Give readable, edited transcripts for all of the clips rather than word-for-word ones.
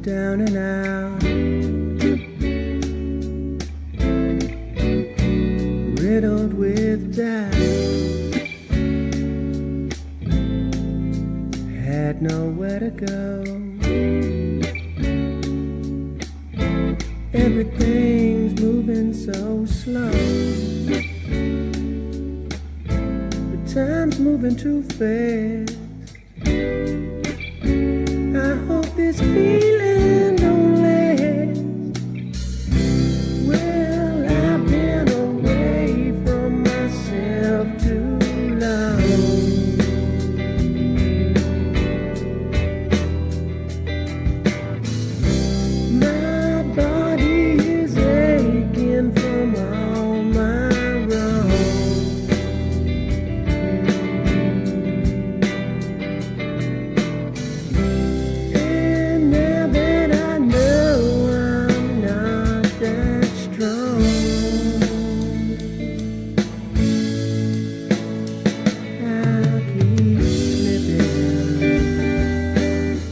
Down and out, riddled with doubt, had nowhere to go. Everything's moving so slow, but time's moving too fast. I hope this feeling don't last. Well, I've been away from myself too long. My body is aching from all my wrongs. And now that I know I'm not that strong, I'll keep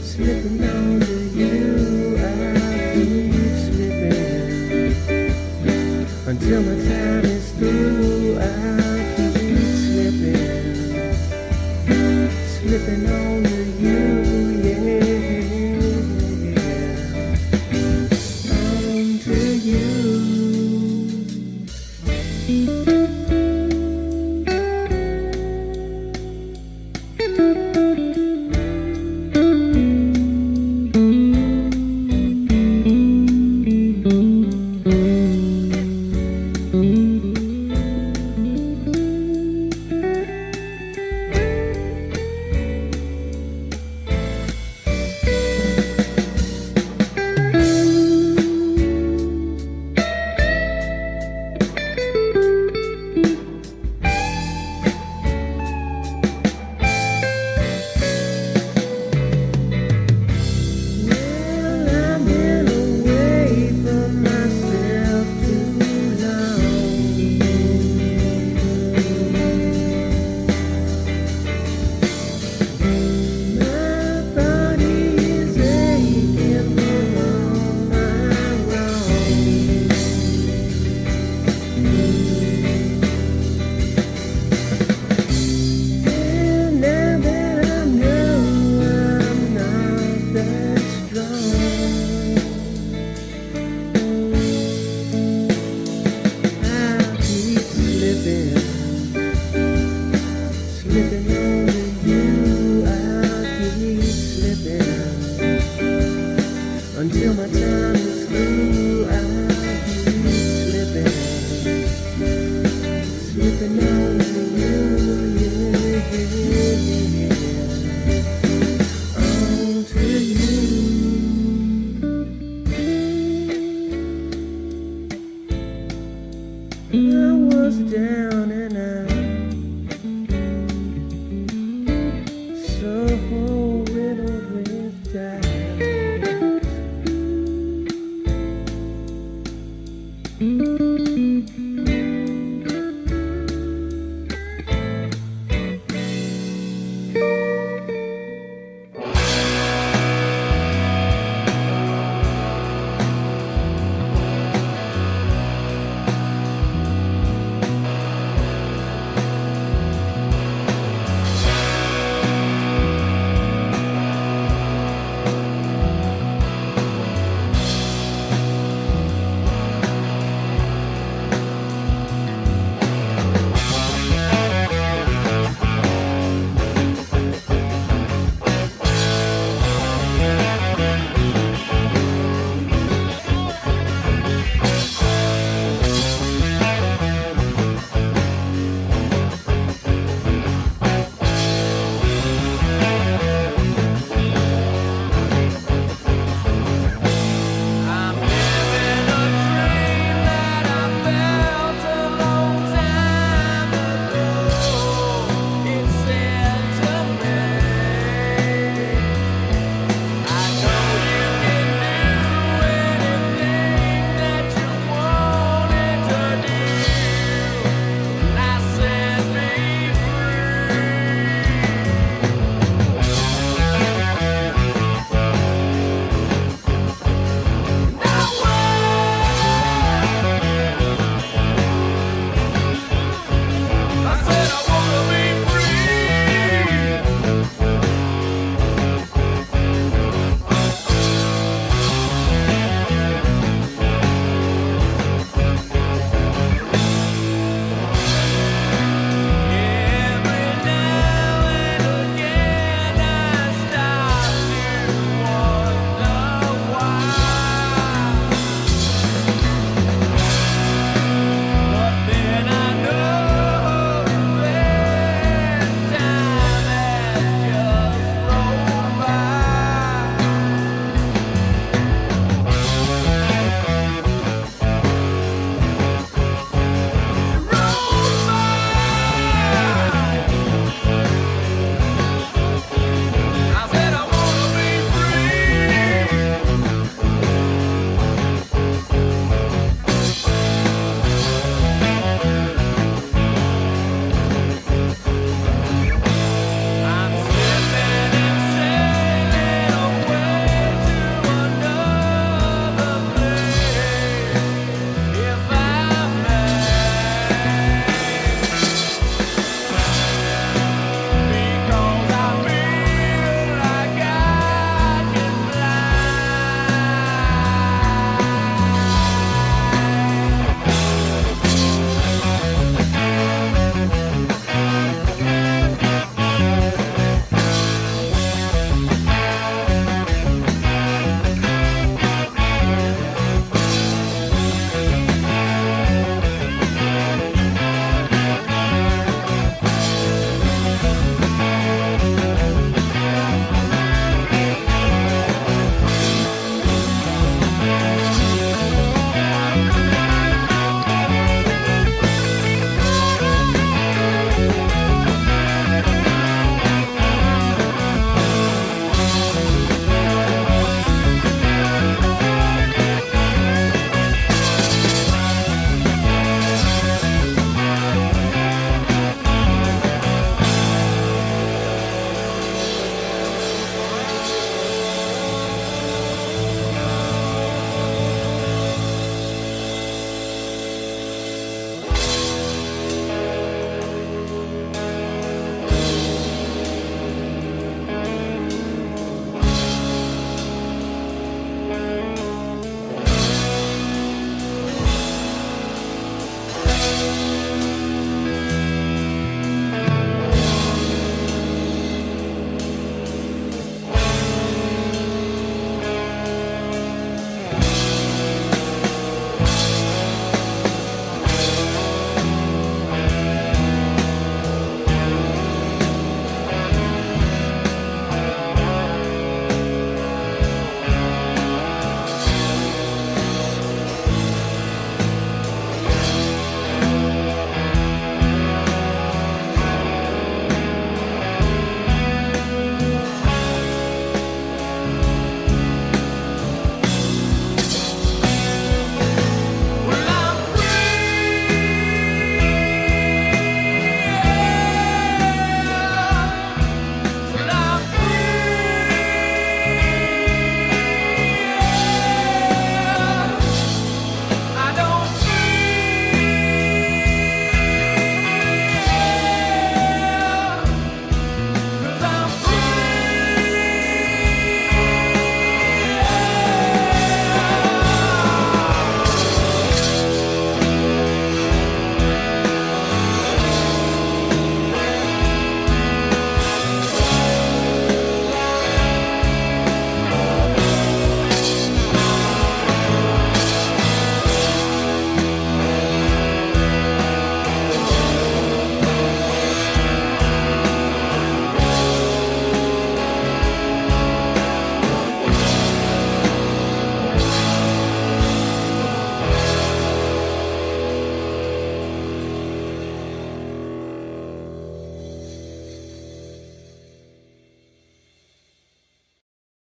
slipping onto you. I'll keep slipping until my time is through. I'll keep slipping onto you, yeah, onto you. Well, I've been away from myself too long. My body is aching from all my wrongs. And now that I know I'm not that strong, I'll keep slipping onto you. I'll keep slipping until my time is through. I'll keep slipping onto you, yeah, onto you. I was down and out, so riddled with doubt,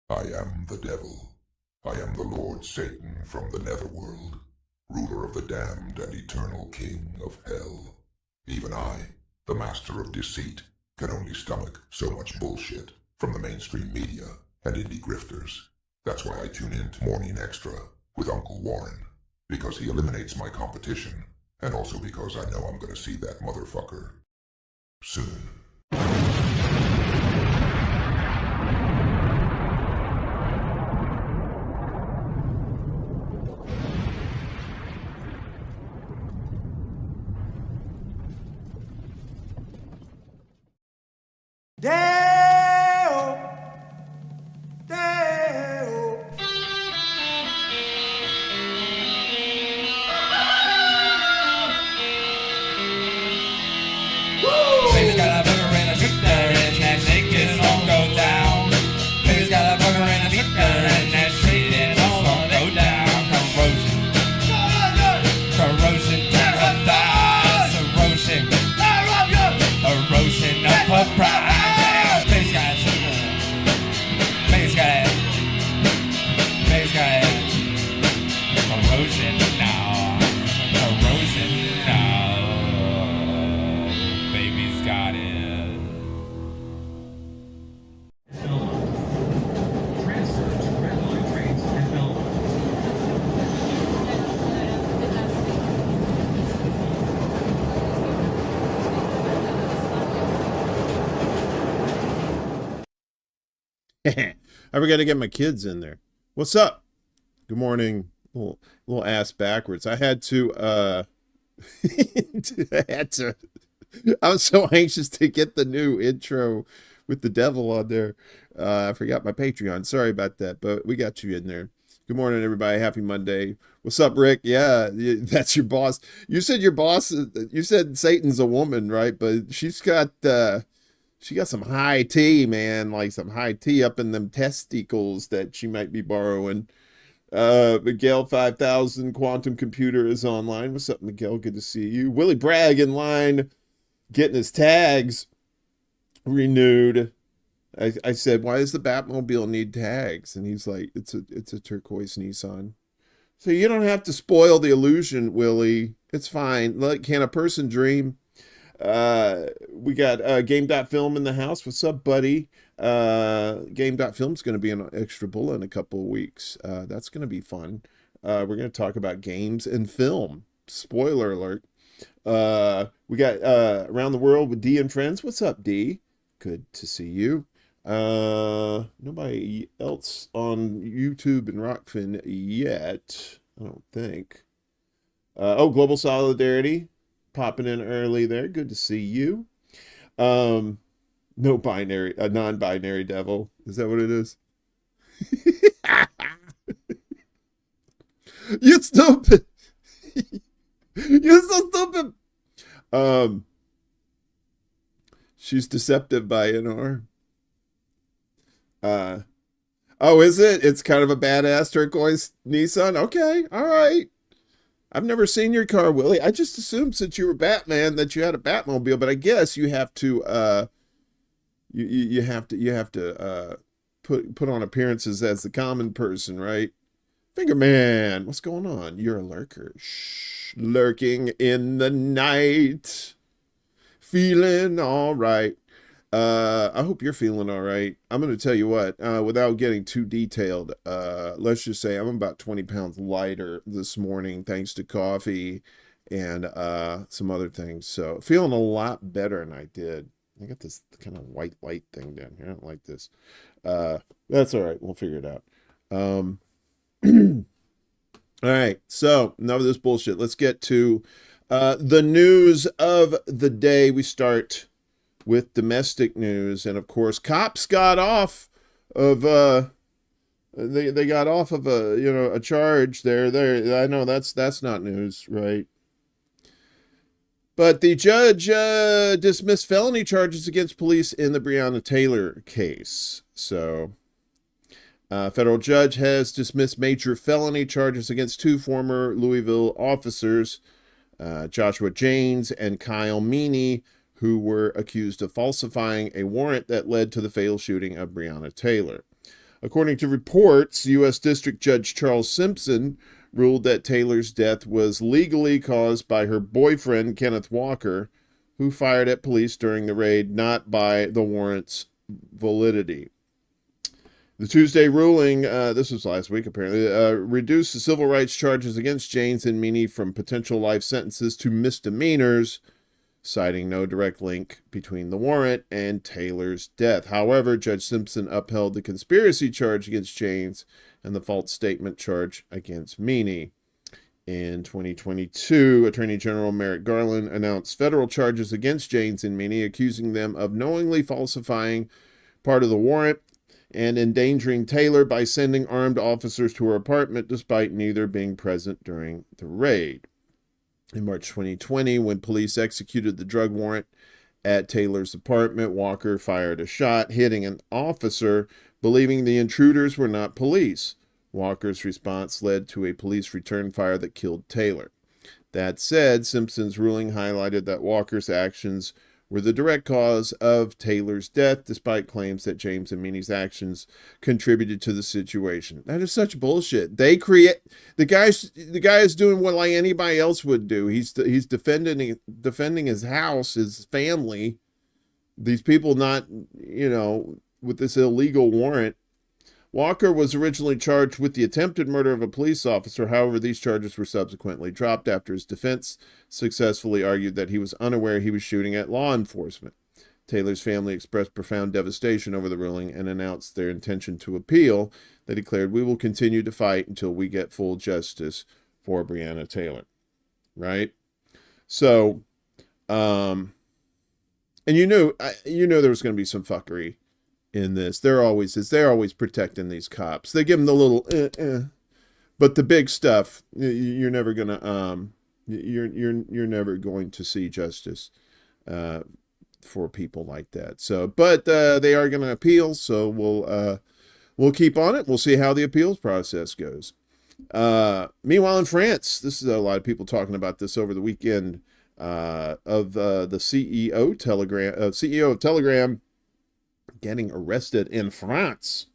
I am the devil. I am the Lord Satan from the netherworld, ruler of the damned and eternal king of hell. Even I, the master of deceit, can only stomach so much bullshit from the mainstream media and indie grifters. That's why I tune in to Morning Extra with Uncle Warren, because he eliminates my competition, and also because I know I'm gonna see that motherfucker soon. Deo, Deo. Baby's got a booger and a shooter and that shit is all go down. Baby's got a booger and a shooter and that shit is all go down. Corrosion to the thighs, erosion of her pride. Baby's got a shooter, baby's got corrosion now, baby's got it. Transfer to Red Line trains at Belmont. I forgot to get my kids in there. What's up? Good morning. Little ass backwards. I had to I was so anxious to get the new intro with the devil on there. I forgot my Patreon. Sorry about that, but we got you in there. Good morning, everybody. Happy Monday. What's up, Rick? Yeah, that's your boss. You said your boss, you said Satan's a woman, right? But she got some high tea, man, like some high tea up in them testicles that she might be borrowing. Miguel 5000 Quantum Computer is online. What's up, Miguel? Good to see you. Willie Bragg in line, getting his tags renewed. I said, why does the Batmobile need tags? And he's like, it's a turquoise Nissan. So you don't have to spoil the illusion, Willie. It's fine. Like, can a person dream? We got Game.Film in the house. What's up, buddy? Game.Film's going to be an ExtraBulla in a couple of weeks. That's going to be fun. We're going to talk about games and film. Spoiler alert. We got Around the World with D and Friends. What's up, D? Good to see you. Nobody else on YouTube and Rockfin yet, I don't think. Global Solidarity popping in early there. Good to see you. Non-binary devil. Is that what it is? You stupid. You're so stupid. She's deceptive by an arm. Is it? It's kind of a badass turquoise Nissan. Okay, all right. I've never seen your car, Willie. I just assumed since you were Batman that you had a Batmobile, but I guess you have to you have to put on appearances as the common person, right? Finger Man, what's going on? You're a lurker. Shh, lurking in the night. Feeling all right. I hope you're feeling all right. I'm going to tell you what, without getting too detailed, let's just say I'm about 20 pounds lighter this morning thanks to coffee and some other things. So feeling a lot better than I did. I got this kind of white light thing down here. I don't like this. That's all right. We'll figure it out. All right. So enough of this bullshit. Let's get to the news of the day. We start with domestic news, and of course, cops got off of they got off of a charge there. I know that's not news, right? But the judge dismissed felony charges against police in the Breonna Taylor case. So, federal judge has dismissed major felony charges against two former Louisville officers, Joshua Janes and Kyle Meany, who were accused of falsifying a warrant that led to the fatal shooting of Breonna Taylor. According to reports, U.S. District Judge Charles Simpson ruled that Taylor's death was legally caused by her boyfriend, Kenneth Walker, who fired at police during the raid, not by the warrant's validity. The Tuesday ruling, this was last week apparently, reduced the civil rights charges against James and Meany from potential life sentences to misdemeanors, citing no direct link between the warrant and Taylor's death. However, Judge Simpson upheld the conspiracy charge against James and the false statement charge against Meany. In 2022, Attorney General Merrick Garland announced federal charges against James and Meany, accusing them of knowingly falsifying part of the warrant and endangering Taylor by sending armed officers to her apartment despite neither being present during the raid. In March 2020, when police executed the drug warrant at Taylor's apartment, Walker fired a shot, hitting an officer, believing the intruders were not police. Walker's response led to a police return fire that killed Taylor. That said, Simpson's ruling highlighted that Walker's actions were the direct cause of Taylor's death, despite claims that James and Meany's actions contributed to the situation. That is such bullshit. The guy is doing what like anybody else would do. He's defending his house, his family. These people not, with this illegal warrant. Walker was originally charged with the attempted murder of a police officer. However, these charges were subsequently dropped after his defense successfully argued that he was unaware he was shooting at law enforcement. Taylor's family expressed profound devastation over the ruling and announced their intention to appeal. They declared, "We will continue to fight until we get full justice for Breonna Taylor." Right? So, and you knew there was going to be some fuckery in this. There always is. They're always protecting these cops. They give them the little but the big stuff, you're never gonna you're never going to see justice for people like that. So, but they are going to appeal, so we'll keep on it. We'll see how the appeals process goes. Meanwhile, in France, this is a lot of people talking about this over the weekend, of the CEO of Telegram getting arrested in France.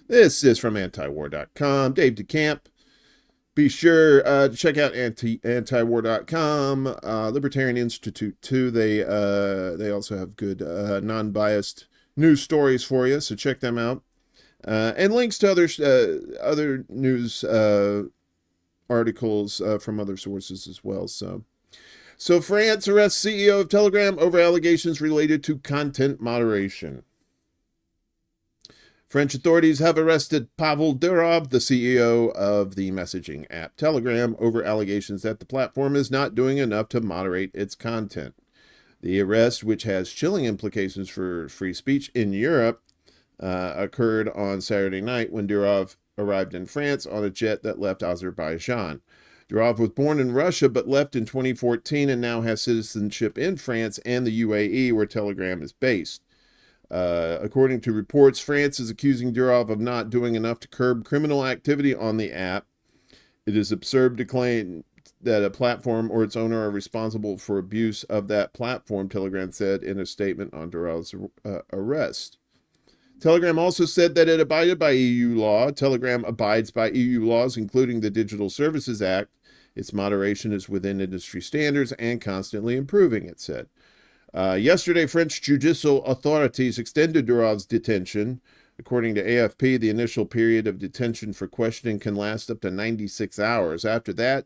This is from antiwar.com. Dave DeCamp. Be sure to check out antiwar.com. Libertarian Institute too. They also have good non-biased news stories for you, so check them out. And links to other news articles from other sources as well. So France arrests CEO of Telegram over allegations related to content moderation. French authorities have arrested Pavel Durov, the CEO of the messaging app Telegram, over allegations that the platform is not doing enough to moderate its content. The arrest, which has chilling implications for free speech in Europe, occurred on Saturday night when Durov arrived in France on a jet that left Azerbaijan. Durov was born in Russia but left in 2014 and now has citizenship in France and the UAE, where Telegram is based. According to reports, France is accusing Durov of not doing enough to curb criminal activity on the app. It is absurd to claim that a platform or its owner are responsible for abuse of that platform, Telegram said in a statement on Durov's arrest. Telegram also said that it abided by EU law. Telegram abides by EU laws, including the Digital Services Act. Its moderation is within industry standards and constantly improving, it said. Yesterday, French judicial authorities extended Durov's detention. According to AFP, the initial period of detention for questioning can last up to 96 hours. After that,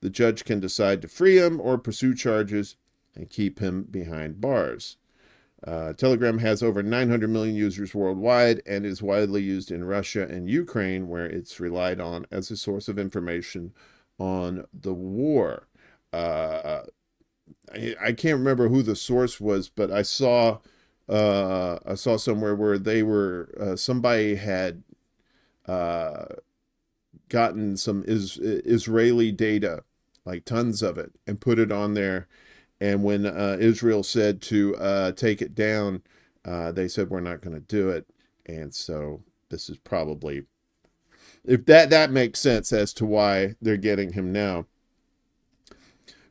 the judge can decide to free him or pursue charges and keep him behind bars. Telegram has over 900 million users worldwide and is widely used in Russia and Ukraine, where it's relied on as a source of information on the war. I can't remember who the source was, but I saw somewhere where they were somebody had gotten some Israeli data, like tons of it, and put it on there. And when Israel said to take it down, they said, we're not going to do it. And so this is probably, if that makes sense as to why they're getting him now.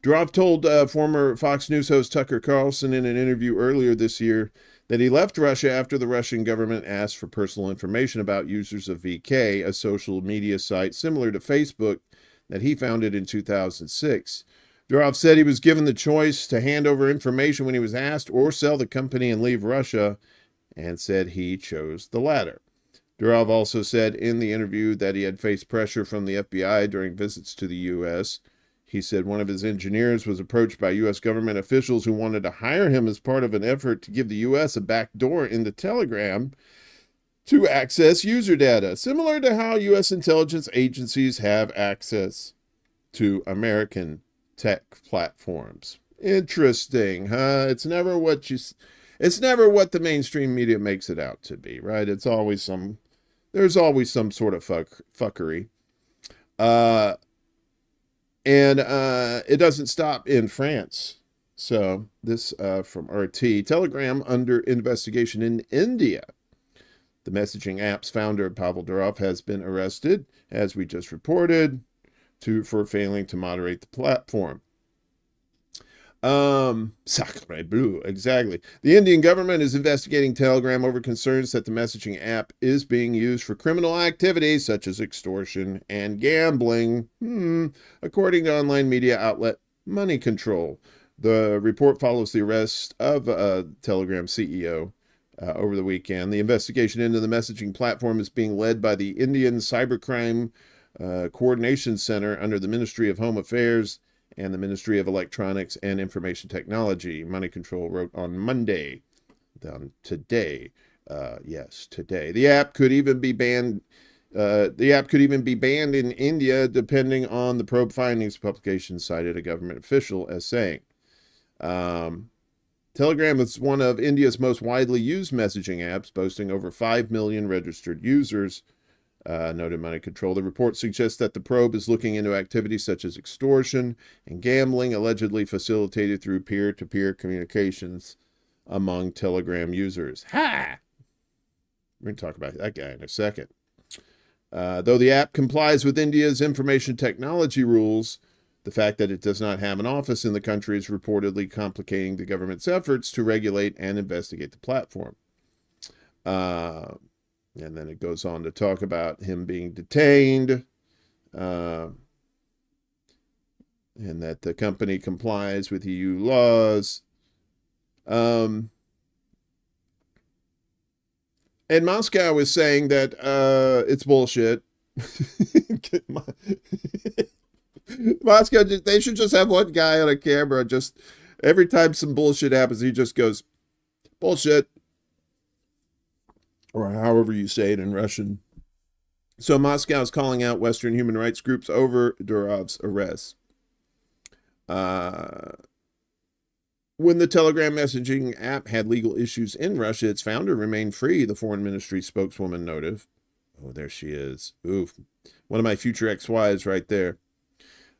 Durov told former Fox News host Tucker Carlson in an interview earlier this year that he left Russia after the Russian government asked for personal information about users of VK, a social media site similar to Facebook that he founded in 2006. Durov said he was given the choice to hand over information when he was asked or sell the company and leave Russia, and said he chose the latter. Durov also said in the interview that he had faced pressure from the FBI during visits to the U.S. He said one of his engineers was approached by U.S. government officials who wanted to hire him as part of an effort to give the U.S. a backdoor into Telegram to access user data, similar to how U.S. intelligence agencies have access to American tech platforms. Interesting, huh? It's never what the mainstream media makes it out to be, right? There's always some sort of fuckery. And it doesn't stop in France. So this from RT. Telegram under investigation in India. The messaging app's founder, Pavel Durov, has been arrested, as we just reported, for failing to moderate the platform. Sacre bleu, exactly. The Indian government is investigating Telegram over concerns that the messaging app is being used for criminal activities such as extortion and gambling, according to online media outlet Money Control. The report follows the arrest of Telegram CEO over the weekend. The investigation into the messaging platform is being led by the Indian Cybercrime Coordination Center under the Ministry of Home Affairs and the Ministry of Electronics and Information Technology. Money Control wrote on Monday, today. Yes, today. The app could even be banned. In India, depending on the probe findings. Publication cited a government official as saying, Telegram is one of India's most widely used messaging apps, boasting over 5 million registered users. Noted Money Control. The report suggests that the probe is looking into activities such as extortion and gambling, allegedly facilitated through peer-to-peer communications among Telegram users. Ha! We're going to talk about that guy in a second. Though the app complies with India's information technology rules, the fact that it does not have an office in the country is reportedly complicating the government's efforts to regulate and investigate the platform. And then it goes on to talk about him being detained, and that the company complies with EU laws. And Moscow is saying that it's bullshit. Moscow, they should just have one guy on a camera. Just every time some bullshit happens, he just goes, bullshit. Or however you say it in Russian. So Moscow is calling out Western human rights groups over Durov's arrest. When the Telegram messaging app had legal issues in Russia, its founder remained free, the foreign ministry spokeswoman noted. Oh, there she is. Oof. One of my future ex-wives right there.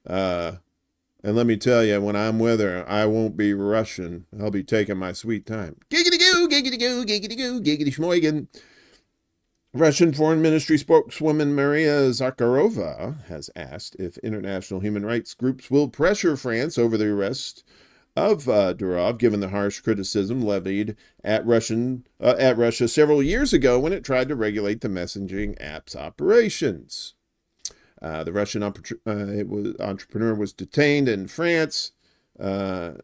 And let me tell you, when I'm with her, I won't be Russian. I'll be taking my sweet time. Giggity-goo, giggity-goo, giggity-goo, giggity-schmoigan. Russian Foreign Ministry spokeswoman Maria Zakharova has asked if international human rights groups will pressure France over the arrest of Durov, given the harsh criticism levied at Russia several years ago when it tried to regulate the messaging app's operations. The Russian entrepreneur was detained in France. The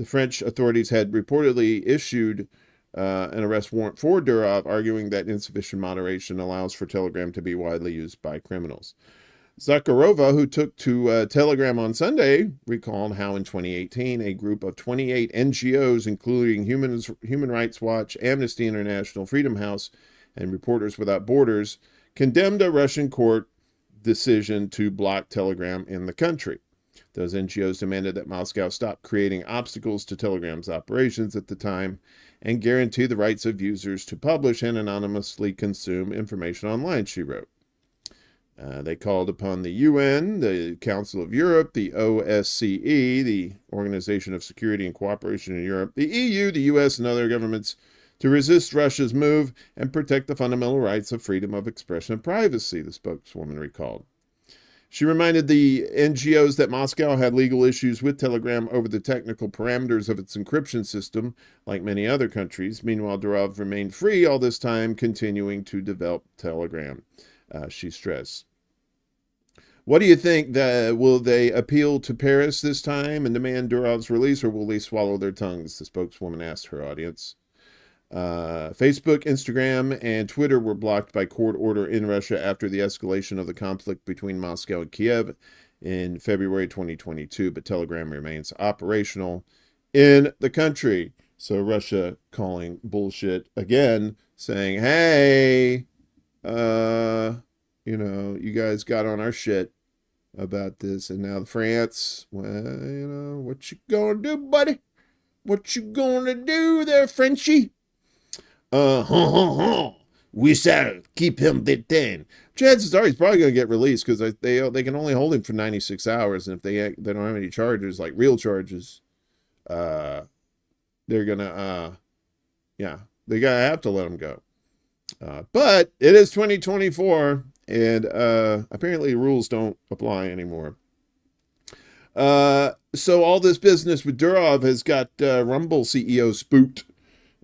French authorities had reportedly issued an arrest warrant for Durov, arguing that insufficient moderation allows for Telegram to be widely used by criminals. Zakharova, who took to Telegram on Sunday, recalled how in 2018 a group of 28 NGOs, including Human Rights Watch, Amnesty International, Freedom House, and Reporters Without Borders, condemned a Russian court decision to block Telegram in the country. Those NGOs demanded that Moscow stop creating obstacles to Telegram's operations at the time and guarantee the rights of users to publish and anonymously consume information online, she wrote. They called upon the UN, the Council of Europe, the OSCE, the Organization of Security and Cooperation in Europe, the EU, the US, and other governments to resist Russia's move and protect the fundamental rights of freedom of expression and privacy, the spokeswoman recalled. She reminded the NGOs that Moscow had legal issues with Telegram over the technical parameters of its encryption system, like many other countries. Meanwhile, Durov remained free all this time, continuing to develop Telegram, she stressed. What do you think? Will they appeal to Paris this time and demand Durov's release, or will they swallow their tongues? The spokeswoman asked her audience. Facebook, Instagram, and Twitter were blocked by court order in Russia after the escalation of the conflict between Moscow and Kiev in February 2022, but Telegram remains operational in the country. So Russia calling bullshit again, saying, hey, you guys got on our shit about this, and now France, well, what you gonna do, buddy? What you gonna do there, Frenchie? We shall keep him detained. Chances are he's probably going to get released because they can only hold him for 96 hours, and if they don't have any charges, like real charges, they're gonna they gotta have to let him go. But it is 2024, and apparently rules don't apply anymore. So all this business with Durov has got Rumble CEO spooked.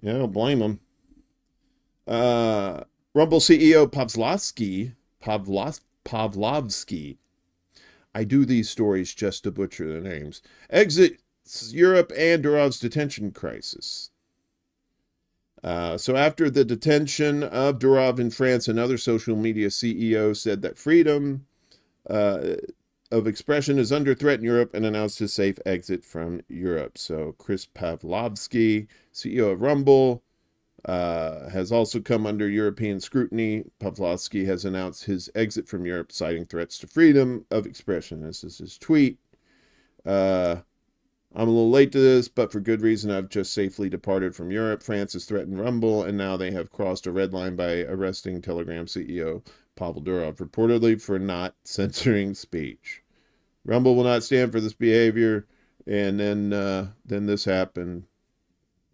Yeah, I don't blame him. Rumble CEO Pavlovski. I do these stories just to butcher the names. Exits Europe and Durov's detention crisis. So after the detention of Durov in France, another social media CEO said that freedom of expression is under threat in Europe and announced his safe exit from Europe. So Chris Pavlovski, CEO of Rumble, has also come under European scrutiny. Pavlovski has announced his exit from Europe, citing threats to freedom of expression. This is his tweet. I'm a little late to this, but for good reason. I've just safely departed from Europe. France has threatened Rumble, and now they have crossed a red line by arresting Telegram CEO Pavel Durov, reportedly for not censoring speech. Rumble will not stand for this behavior, and then this happened,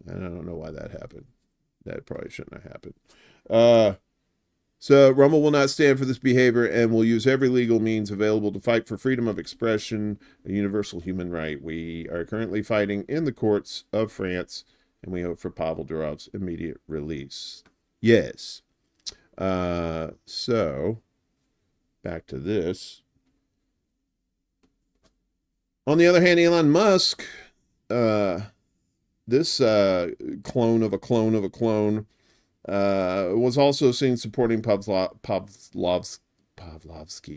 and I don't know why that happened. That probably shouldn't have happened. So Rumble will not stand for this behavior and will use every legal means available to fight for freedom of expression, a universal human right. We are currently fighting in the courts of France, and we hope for Pavel Durov's immediate release. Yes. So, back to this. On the other hand, Elon Musk, this clone of a clone of a clone, was also seen supporting Pavlovski.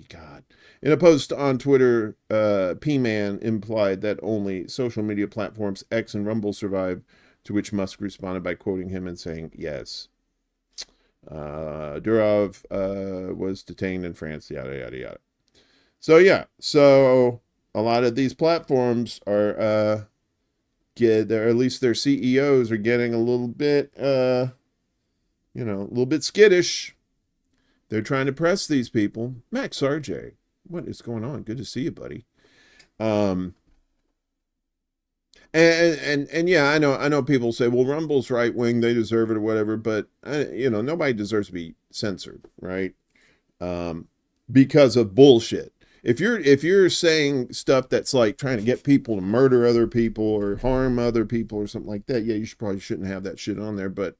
God. In a post on Twitter, P-Man implied that only social media platforms X and Rumble survive, to which Musk responded by quoting him and saying, yes. Durov was detained in France, yada, yada, yada. So, yeah. So, a lot of these platforms are, or at least their CEOs are getting a little bit, a little bit skittish. They're trying to press these people. Max RJ, what is going on? Good to see you, buddy. And yeah, I know people say, well, Rumble's right wing, they deserve it or whatever, but nobody deserves to be censored, right? Because of bullshit. If you're saying stuff that's like trying to get people to murder other people or harm other people or something like that, yeah, you probably shouldn't have that shit on there. But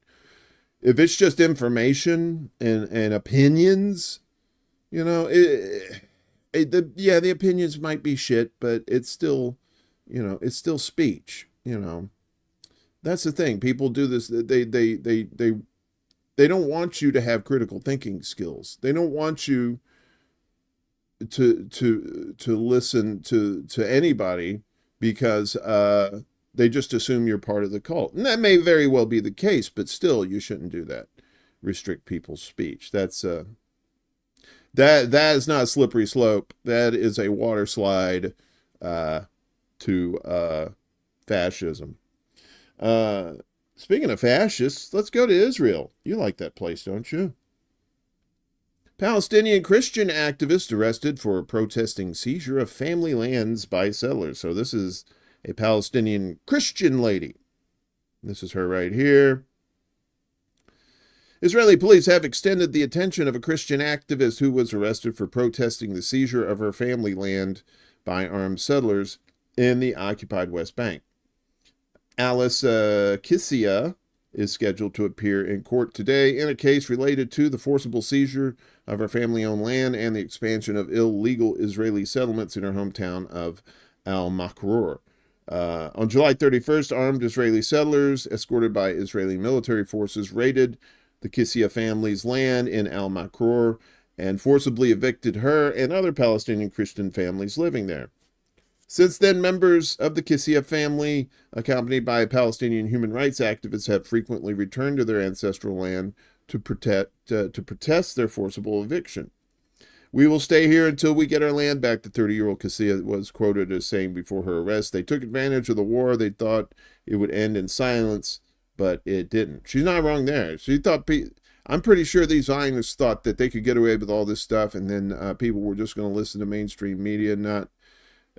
if it's just information and opinions, the opinions might be shit, but it's still, it's still speech. That's the thing. People do this. They don't want you to have critical thinking skills. They don't want you to listen to anybody because they just assume you're part of the cult. And that may very well be the case, but still you shouldn't do that. Restrict people's speech. That's that is not a slippery slope. That is a water slide to fascism. Speaking of fascists, let's go to Israel. You like that place, don't you? Palestinian Christian activist arrested for protesting seizure of family lands by settlers. So this is a Palestinian Christian lady. This is her right here. Israeli police have extended the attention of a Christian activist who was arrested for protesting the seizure of her family land by armed settlers in the occupied West Bank. Alice Kissia is scheduled to appear in court today in a case related to the forcible seizure of her family-owned land and the expansion of illegal Israeli settlements in her hometown of Al-Makrur. On July 31st, armed Israeli settlers, escorted by Israeli military forces, raided the Kissia family's land in Al-Makrur and forcibly evicted her and other Palestinian Christian families living there. Since then, members of the Kissia family, accompanied by Palestinian human rights activists, have frequently returned to their ancestral land to protest their forcible eviction. "We will stay here until we get our land back," the 30-year-old Kissia was quoted as saying before her arrest. "They took advantage of the war. They thought it would end in silence, but it didn't." She's not wrong there. She thought, I'm pretty sure these Zionists thought that they could get away with all this stuff, and then people were just going to listen to mainstream media, not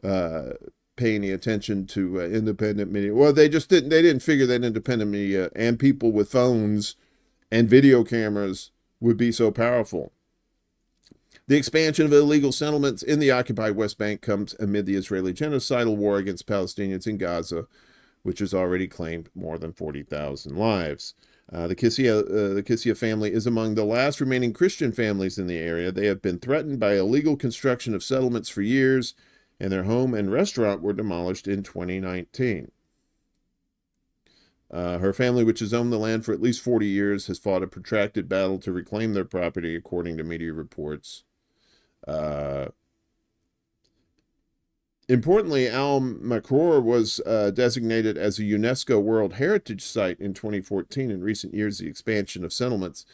pay any attention to independent media. Well, they didn't figure that independent media and people with phones and video cameras would be so powerful. The expansion of illegal settlements in the occupied West Bank comes amid the Israeli genocidal war against Palestinians in Gaza, which has already claimed more than 40,000 lives. The Kissia family is among the last remaining Christian families in the area. They have been threatened by illegal construction of settlements for years, and their home and restaurant were demolished in 2019. Her family, which has owned the land for at least 40 years, has fought a protracted battle to reclaim their property, according to media reports. Importantly, Al-Makrur was designated as a UNESCO World Heritage Site in 2014. In recent years, the expansion of settlements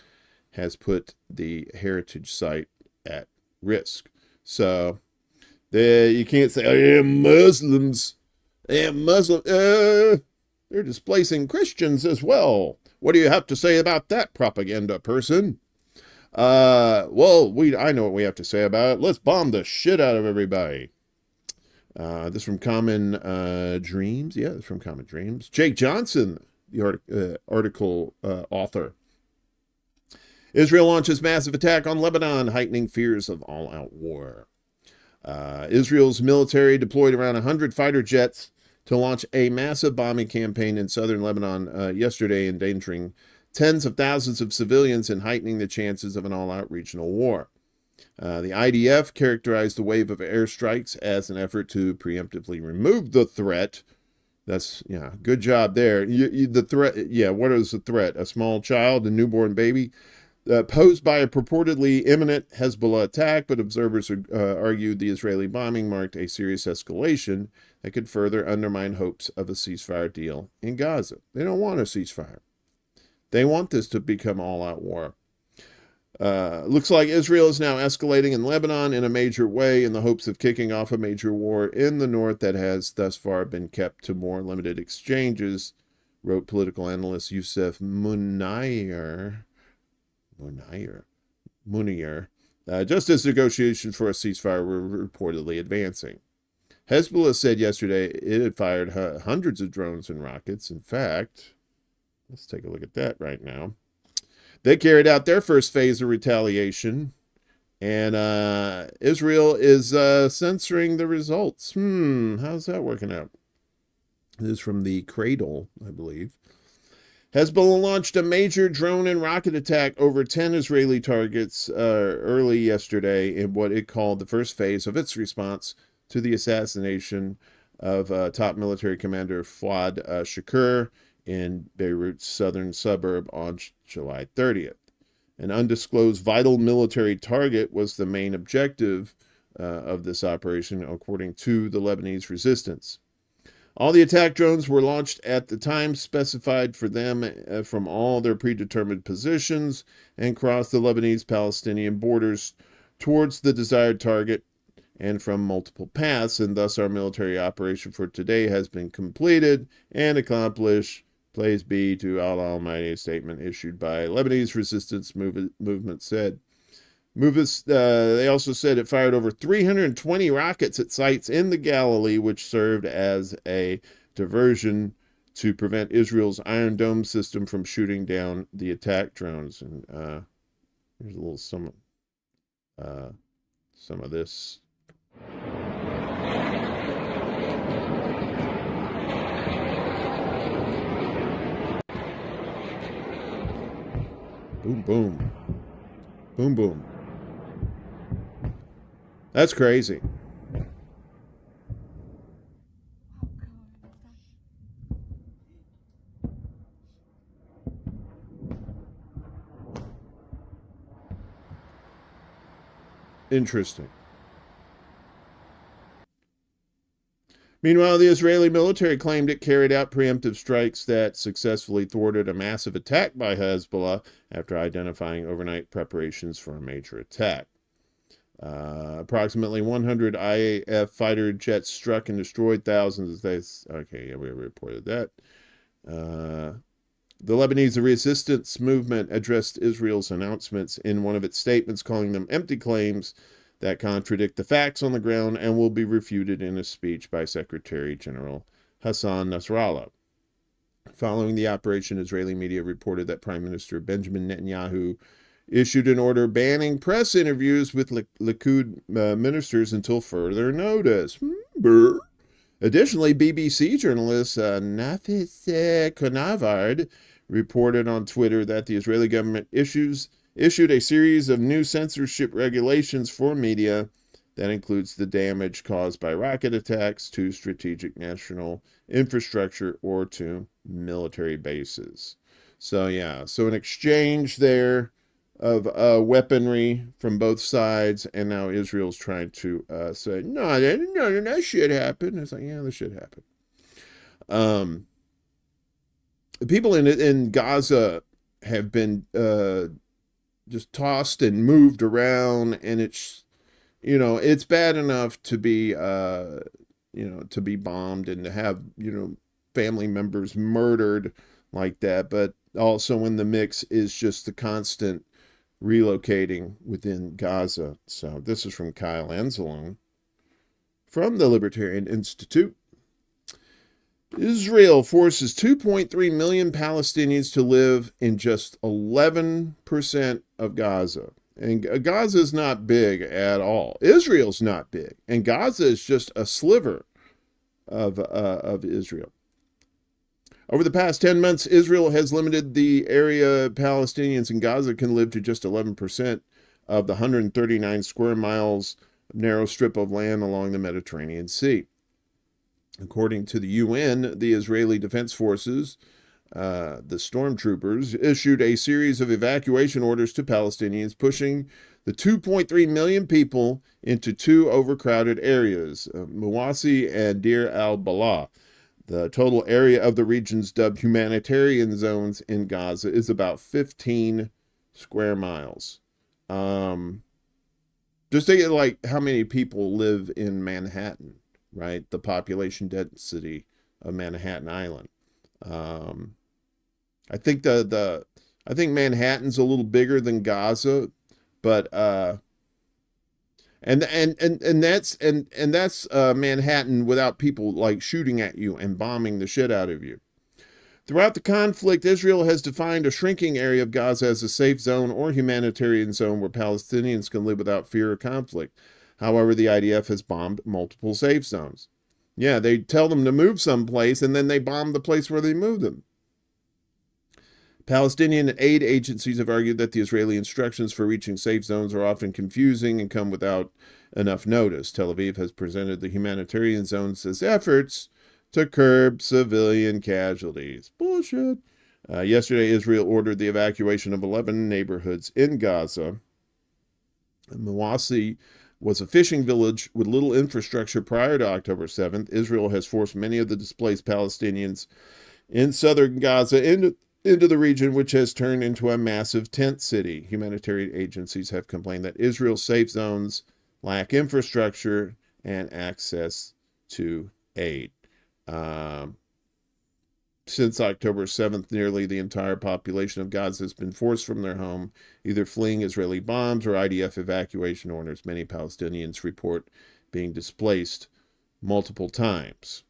has put the heritage site at risk. So, you can't say, "I am Muslims. I am Muslim." They're displacing Christians as well. What do you have to say about that, propaganda person? I know what we have to say about it. Let's bomb the shit out of everybody. This from Common Dreams. Yeah, it's from Common Dreams. Jake Johnson, the article author. Israel launches massive attack on Lebanon, heightening fears of all-out war. Israel's military deployed around 100 fighter jets to launch a massive bombing campaign in southern Lebanon yesterday, endangering tens of thousands of civilians and heightening the chances of an all-out regional war. The IDF characterized the wave of airstrikes as an effort to preemptively remove the threat. That's, good job there. The threat, what is the threat? A small child, a newborn baby? Posed by a purportedly imminent Hezbollah attack, but observers argued the Israeli bombing marked a serious escalation that could further undermine hopes of a ceasefire deal in Gaza. They don't want a ceasefire. They want this to become all-out war. Looks like Israel is now escalating in Lebanon in a major way in the hopes of kicking off a major war in the north that has thus far been kept to more limited exchanges, wrote political analyst Youssef Munir, just as negotiations for a ceasefire were reportedly advancing. Hezbollah said yesterday it had fired hundreds of drones and rockets. In fact, let's take a look at that right now. They carried out their first phase of retaliation, and Israel is censoring the results. How's that working out? This is from the Cradle, I believe. Hezbollah launched a major drone and rocket attack over 10 Israeli targets early yesterday in what it called the first phase of its response to the assassination of top military commander Fuad Shakur in Beirut's southern suburb on July 30th. An undisclosed vital military target was the main objective of this operation, according to the Lebanese resistance. All the attack drones were launched at the time specified for them from all their predetermined positions and crossed the Lebanese-Palestinian borders towards the desired target and from multiple paths, and thus our military operation for today has been completed and accomplished. Plays be to Allah Almighty, a statement issued by Lebanese resistance movement said. They also said it fired over 320 rockets at sites in the Galilee, which served as a diversion to prevent Israel's Iron Dome system from shooting down the attack drones. And here's a little some of this. Boom, boom. Boom, boom. That's crazy. Interesting. Meanwhile, the Israeli military claimed it carried out preemptive strikes that successfully thwarted a massive attack by Hezbollah after identifying overnight preparations for a major attack. Approximately 100 IAF fighter jets struck and destroyed thousands of... Okay, yeah, we reported that. The Lebanese resistance movement addressed Israel's announcements in one of its statements, calling them empty claims that contradict the facts on the ground and will be refuted in a speech by Secretary General Hassan Nasrallah. Following the operation, Israeli media reported that Prime Minister Benjamin Netanyahu issued an order banning press interviews with Likud ministers until further notice. Additionally, BBC journalist Nafis Konavard reported on Twitter that the Israeli government issued a series of new censorship regulations for media that includes the damage caused by rocket attacks to strategic national infrastructure or to military bases. So, yeah, so an exchange there of weaponry from both sides, and now Israel's trying to say, no, that shit happened. It's like, yeah, this shit happened. People in Gaza have been just tossed and moved around, and it's, it's bad enough to be, to be bombed and to have, family members murdered like that, but also in the mix is just the constant relocating within Gaza. So this is from Kyle Anzalone from the Libertarian Institute. Israel forces 2.3 million Palestinians to live in just 11% of Gaza. And Gaza is not big at all. Israel's not big. And Gaza is just a sliver of Israel. Over the past 10 months, Israel has limited the area Palestinians in Gaza can live to just 11% of the 139 square miles narrow strip of land along the Mediterranean Sea. According to the UN, the Israeli Defense Forces, the stormtroopers, issued a series of evacuation orders to Palestinians, pushing the 2.3 million people into two overcrowded areas, Mawasi and Deir al-Balah. The total area of the regions dubbed humanitarian zones in Gaza is about 15 square miles. Just think of like how many people live in Manhattan, right? The population density of Manhattan Island. I think I think Manhattan's a little bigger than Gaza, but and that's Manhattan without people like shooting at you and bombing the shit out of you. Throughout the conflict, Israel has defined a shrinking area of Gaza as a safe zone or humanitarian zone where Palestinians can live without fear of conflict. However, the IDF has bombed multiple safe zones. Yeah, they tell them to move someplace, and then they bomb the place where they move them. Palestinian aid agencies have argued that the Israeli instructions for reaching safe zones are often confusing and come without enough notice. Tel Aviv has presented the humanitarian zones as efforts to curb civilian casualties. Bullshit. Yesterday, Israel ordered the evacuation of 11 neighborhoods in Gaza. Mawasi was a fishing village with little infrastructure prior to October 7th. Israel has forced many of the displaced Palestinians in southern Gaza into the region, which has turned into a massive tent city. Humanitarian agencies have complained that Israel's safe zones lack infrastructure and access to aid. Since October 7th, nearly the entire population of Gaza has been forced from their home, either fleeing Israeli bombs or IDF evacuation orders. Many Palestinians report being displaced multiple times.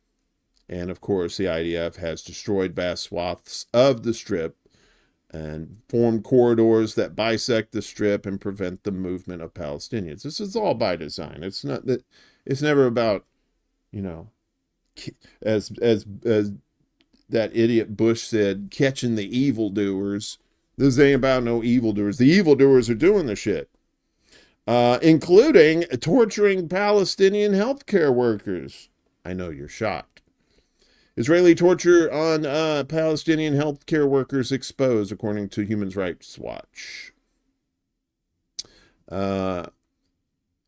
And of course, the IDF has destroyed vast swaths of the Strip and formed corridors that bisect the Strip and prevent the movement of Palestinians. This is all by design. It's not that. It's never about, you know, as that idiot Bush said, catching the evildoers. This ain't about no evildoers. The evildoers are doing the shit, including torturing Palestinian healthcare workers. I know you're shocked. Israeli torture on Palestinian healthcare workers exposed, according to Human Rights Watch.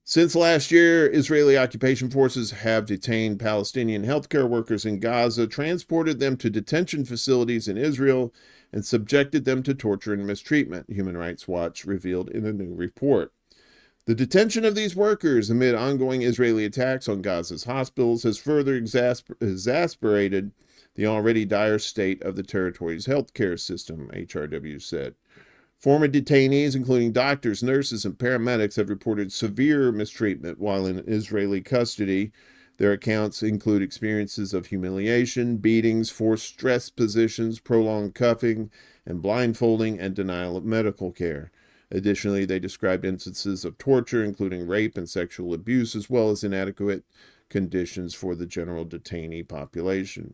Since last year, Israeli occupation forces have detained Palestinian healthcare workers in Gaza, transported them to detention facilities in Israel, and subjected them to torture and mistreatment, Human Rights Watch revealed in a new report. The detention of these workers amid ongoing Israeli attacks on Gaza's hospitals has further exasperated the already dire state of the territory's healthcare system, HRW said. Former detainees, including doctors, nurses, and paramedics, have reported severe mistreatment while in Israeli custody. Their accounts include experiences of humiliation, beatings, forced stress positions, prolonged cuffing, and blindfolding and denial of medical care. Additionally, they described instances of torture, including rape and sexual abuse, as well as inadequate conditions for the general detainee population.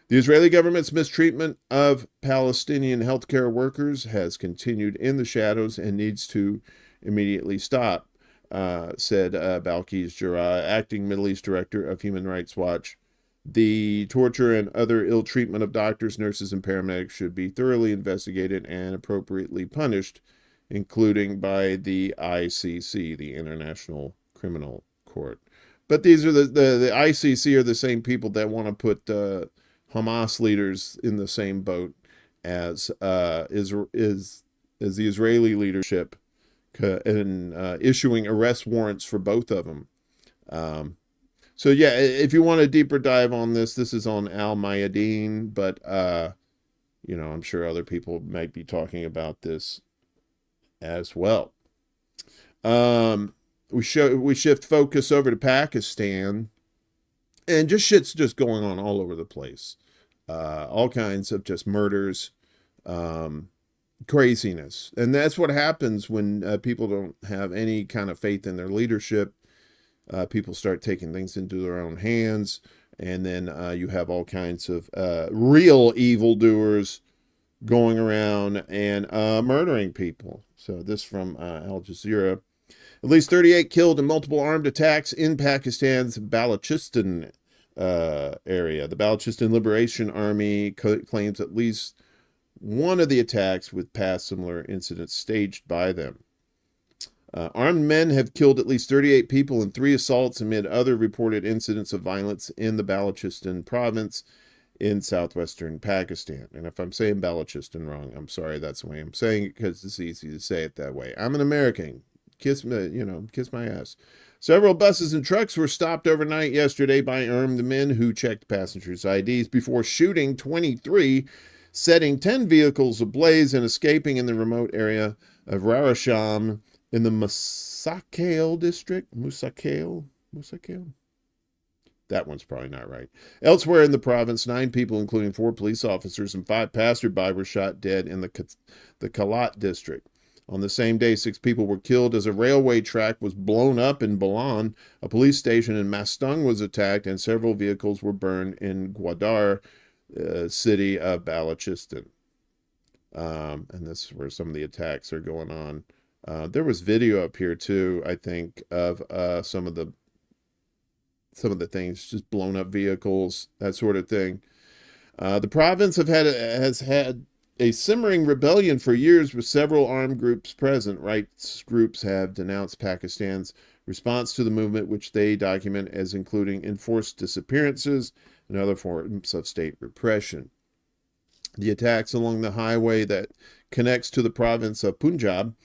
The Israeli government's mistreatment of Palestinian healthcare workers has continued in the shadows and needs to immediately stop, said Balochistan, acting Middle East director of Human Rights Watch. The torture and other ill treatment of doctors, nurses, and paramedics should be thoroughly investigated and appropriately punished, including by the ICC, the International Criminal Court. But these are the ICC are the same people that want to put Hamas leaders in the same boat as the Israeli leadership in issuing arrest warrants for both of them. So yeah, if you want a deeper dive on this, this is on Al Mayadeen, but you know, I'm sure other people might be talking about this as well. We shift focus over to Pakistan, and just shit's just going on all over the place. All kinds of just murders, craziness. And that's what happens when people don't have any kind of faith in their leadership. People start taking things into their own hands, and then you have all kinds of real evildoers going around and murdering people. So this from Al Jazeera. At least 38 killed in multiple armed attacks in Pakistan's Balochistan area. The Balochistan Liberation Army claims at least one of the attacks with past similar incidents staged by them. Armed men have killed at least 38 people in 3 assaults amid other reported incidents of violence in the Balochistan province in southwestern Pakistan. And if I'm saying Balochistan wrong, I'm sorry, that's the way I'm saying it, because it's easy to say it that way. I'm an American. Kiss my ass. Several buses and trucks were stopped overnight yesterday by armed men who checked passengers' IDs before shooting 23, setting 10 vehicles ablaze and escaping in the remote area of Rarasham in the Musakale district. Musakale? That one's probably not right. Elsewhere in the province, 9 people, including 4 police officers and 5 passersby, were shot dead in the Kalat district. On the same day, 6 people were killed as a railway track was blown up in Balan. A police station in Mastung was attacked, and several vehicles were burned in Gwadar, city of Balochistan. And this is where some of the attacks are going on. There was video up here too, I think, of some of the things, just blown up vehicles, that sort of thing. The province has had a simmering rebellion for years with several armed groups present. Rights groups have denounced Pakistan's response to the movement, which they document as including enforced disappearances and other forms of state repression. The attacks along the highway that connects to the province of Punjab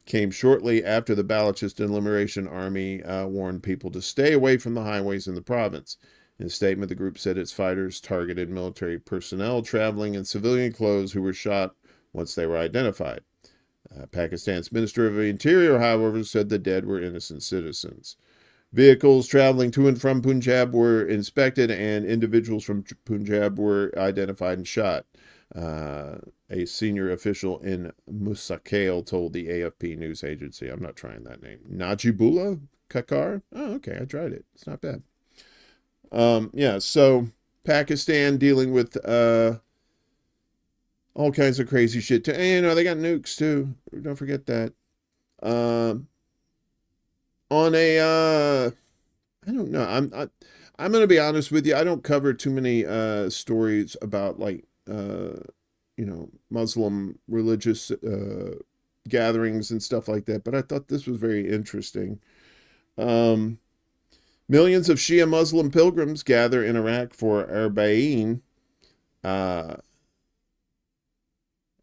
came shortly after the Balochistan Liberation Army warned people to stay away from the highways in the province. In a statement, the group said its fighters targeted military personnel traveling in civilian clothes who were shot once they were identified. Pakistan's Minister of the Interior, however, said the dead were innocent citizens. Vehicles traveling to and from Punjab were inspected, and individuals from Punjab were identified and shot. A senior official in Musakail told the AFP news agency. I'm not trying that name. Najibullah Kakar? Oh, okay, I tried it. It's not bad. Yeah, so Pakistan dealing with all kinds of crazy shit. And, they got nukes too. Don't forget that. On a I don't know. I'm going to be honest with you. I don't cover too many stories about like Muslim religious gatherings and stuff like that, but I thought this was very interesting. Millions of Shia Muslim pilgrims gather in Iraq for Arbaeen.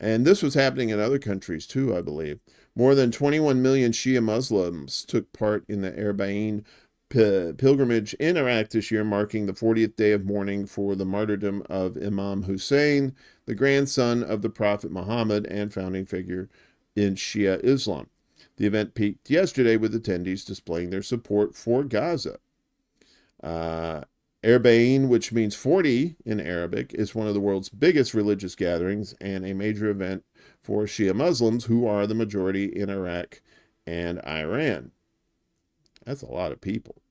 And this was happening in other countries too, I believe. More than 21 million Shia Muslims took part in the Arbaeen pilgrimage in Iraq this year, marking the 40th day of mourning for the martyrdom of Imam Hussein, the grandson of the Prophet Muhammad and founding figure in Shia Islam. The event peaked yesterday with attendees displaying their support for Gaza. Arbaeen, which means 40 in Arabic, is one of the world's biggest religious gatherings and a major event for Shia Muslims, who are the majority in Iraq and Iran. That's a lot of people.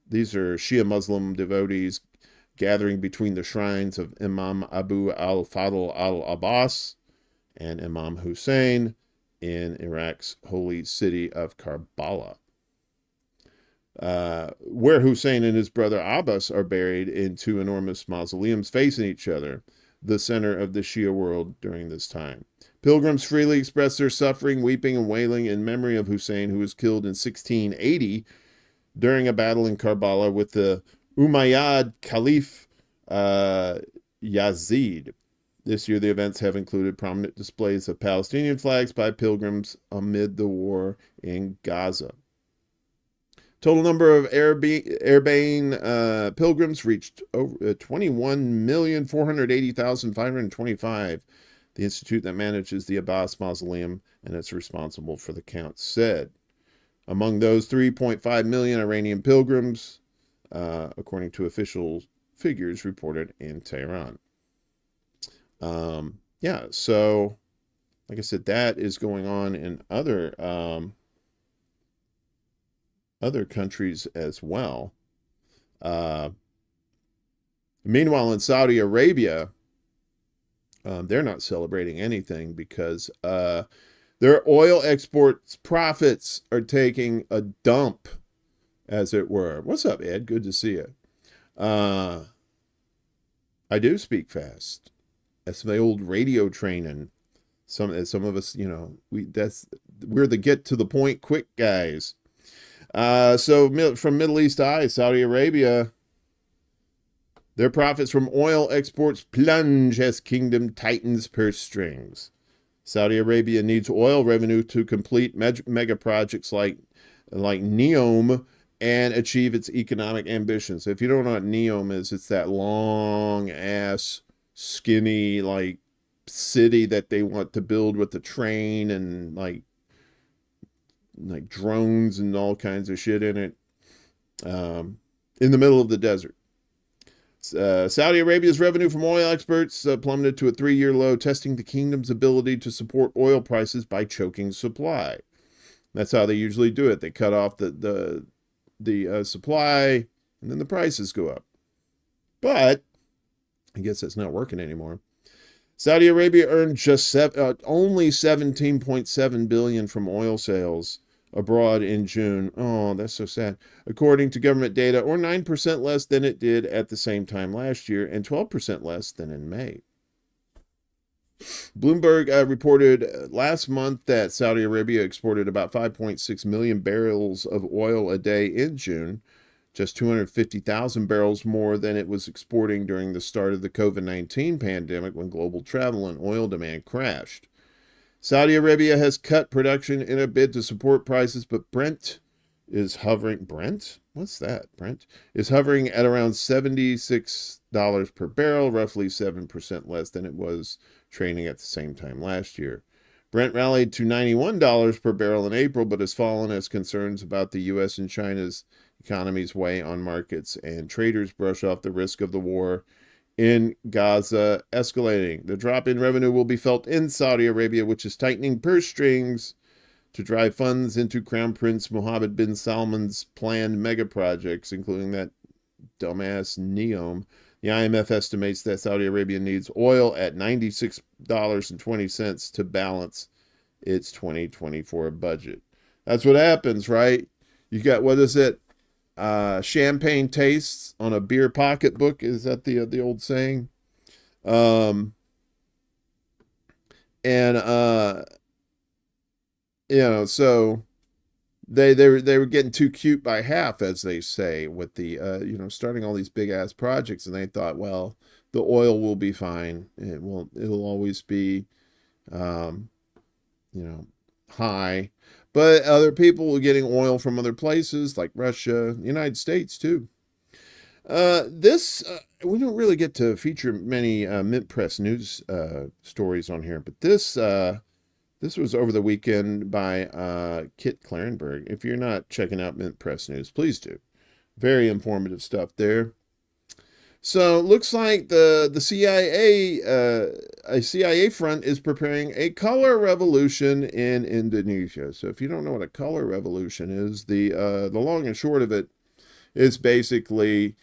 These are Shia Muslim devotees gathering between the shrines of Imam Abu al-Fadl al-Abbas and Imam Hussein in Iraq's holy city of Karbala, where Hussein and his brother Abbas are buried in two enormous mausoleums facing each other, the center of the Shia world during this time. Pilgrims freely express their suffering, weeping and wailing in memory of Hussein, who was killed in 1680 during a battle in Karbala with the Umayyad Caliph Yazid. This year, the events have included prominent displays of Palestinian flags by pilgrims amid the war in Gaza. Total number of Arbaeen pilgrims reached over 21,480,525. The institute that manages the Abbas Mausoleum and is responsible for the count said. Among those, 3.5 million Iranian pilgrims, according to official figures reported in Tehran. So, like I said, that is going on in other countries as well. Meanwhile, in Saudi Arabia, they're not celebrating anything because their oil exports profits are taking a dump, as it were. What's up, Ed? Good to see you. I do speak fast. That's my old radio training. Some of us, we're the get to the point quick guys. So from Middle East Eye, Saudi Arabia, their profits from oil exports plunge as kingdom tightens purse strings. Saudi Arabia needs oil revenue to complete mega projects like NEOM and achieve its economic ambitions. If you don't know what NEOM is, it's that long ass, skinny, like city that they want to build with the train and like drones and all kinds of shit in it, in the middle of the desert. Saudi Arabia's revenue from oil exports plummeted to a 3-year low, testing the kingdom's ability to support oil prices by choking supply. That's how they usually do it. They cut off the supply, and then the prices go up. But I guess that's not working anymore. Saudi Arabia earned just only $17.7 billion from oil sales abroad in June. Oh, that's so sad. According to government data, or 9% less than it did at the same time last year, and 12% less than in May. Bloomberg reported last month that Saudi Arabia exported about 5.6 million barrels of oil a day in June, just 250,000 barrels more than it was exporting during the start of the COVID-19 pandemic when global travel and oil demand crashed. Saudi Arabia has cut production in a bid to support prices, but Brent is hovering. Brent? What's that? Brent is hovering at around $76 per barrel, roughly 7% less than it was trading at the same time last year. Brent rallied to $91 per barrel in April, but has fallen as concerns about the U.S. and China's economies weigh on markets, and traders brush off the risk of the war in Gaza escalating. The drop in revenue will be felt in Saudi Arabia, which is tightening purse strings to drive funds into Crown Prince Mohammed bin Salman's planned mega projects, including that dumbass NEOM. The IMF estimates that Saudi Arabia needs oil at $96.20 to balance its 2024 budget. That's what happens, right? You got, what is it? Champagne tastes on a beer pocketbook. Is that the old saying? So they were getting too cute by half, as they say, with the starting all these big ass projects, and they thought, well, the oil will be fine. It'll always be high. But other people were getting oil from other places like Russia, the United States too. We don't really get to feature many Mint Press news stories on here, but this was over the weekend by Kit Clarenberg. If you're not checking out Mint Press News, please do. Very informative stuff there. So it looks like the CIA, a CIA front is preparing a color revolution in Indonesia. So if you don't know what a color revolution is, the long and short of it is basically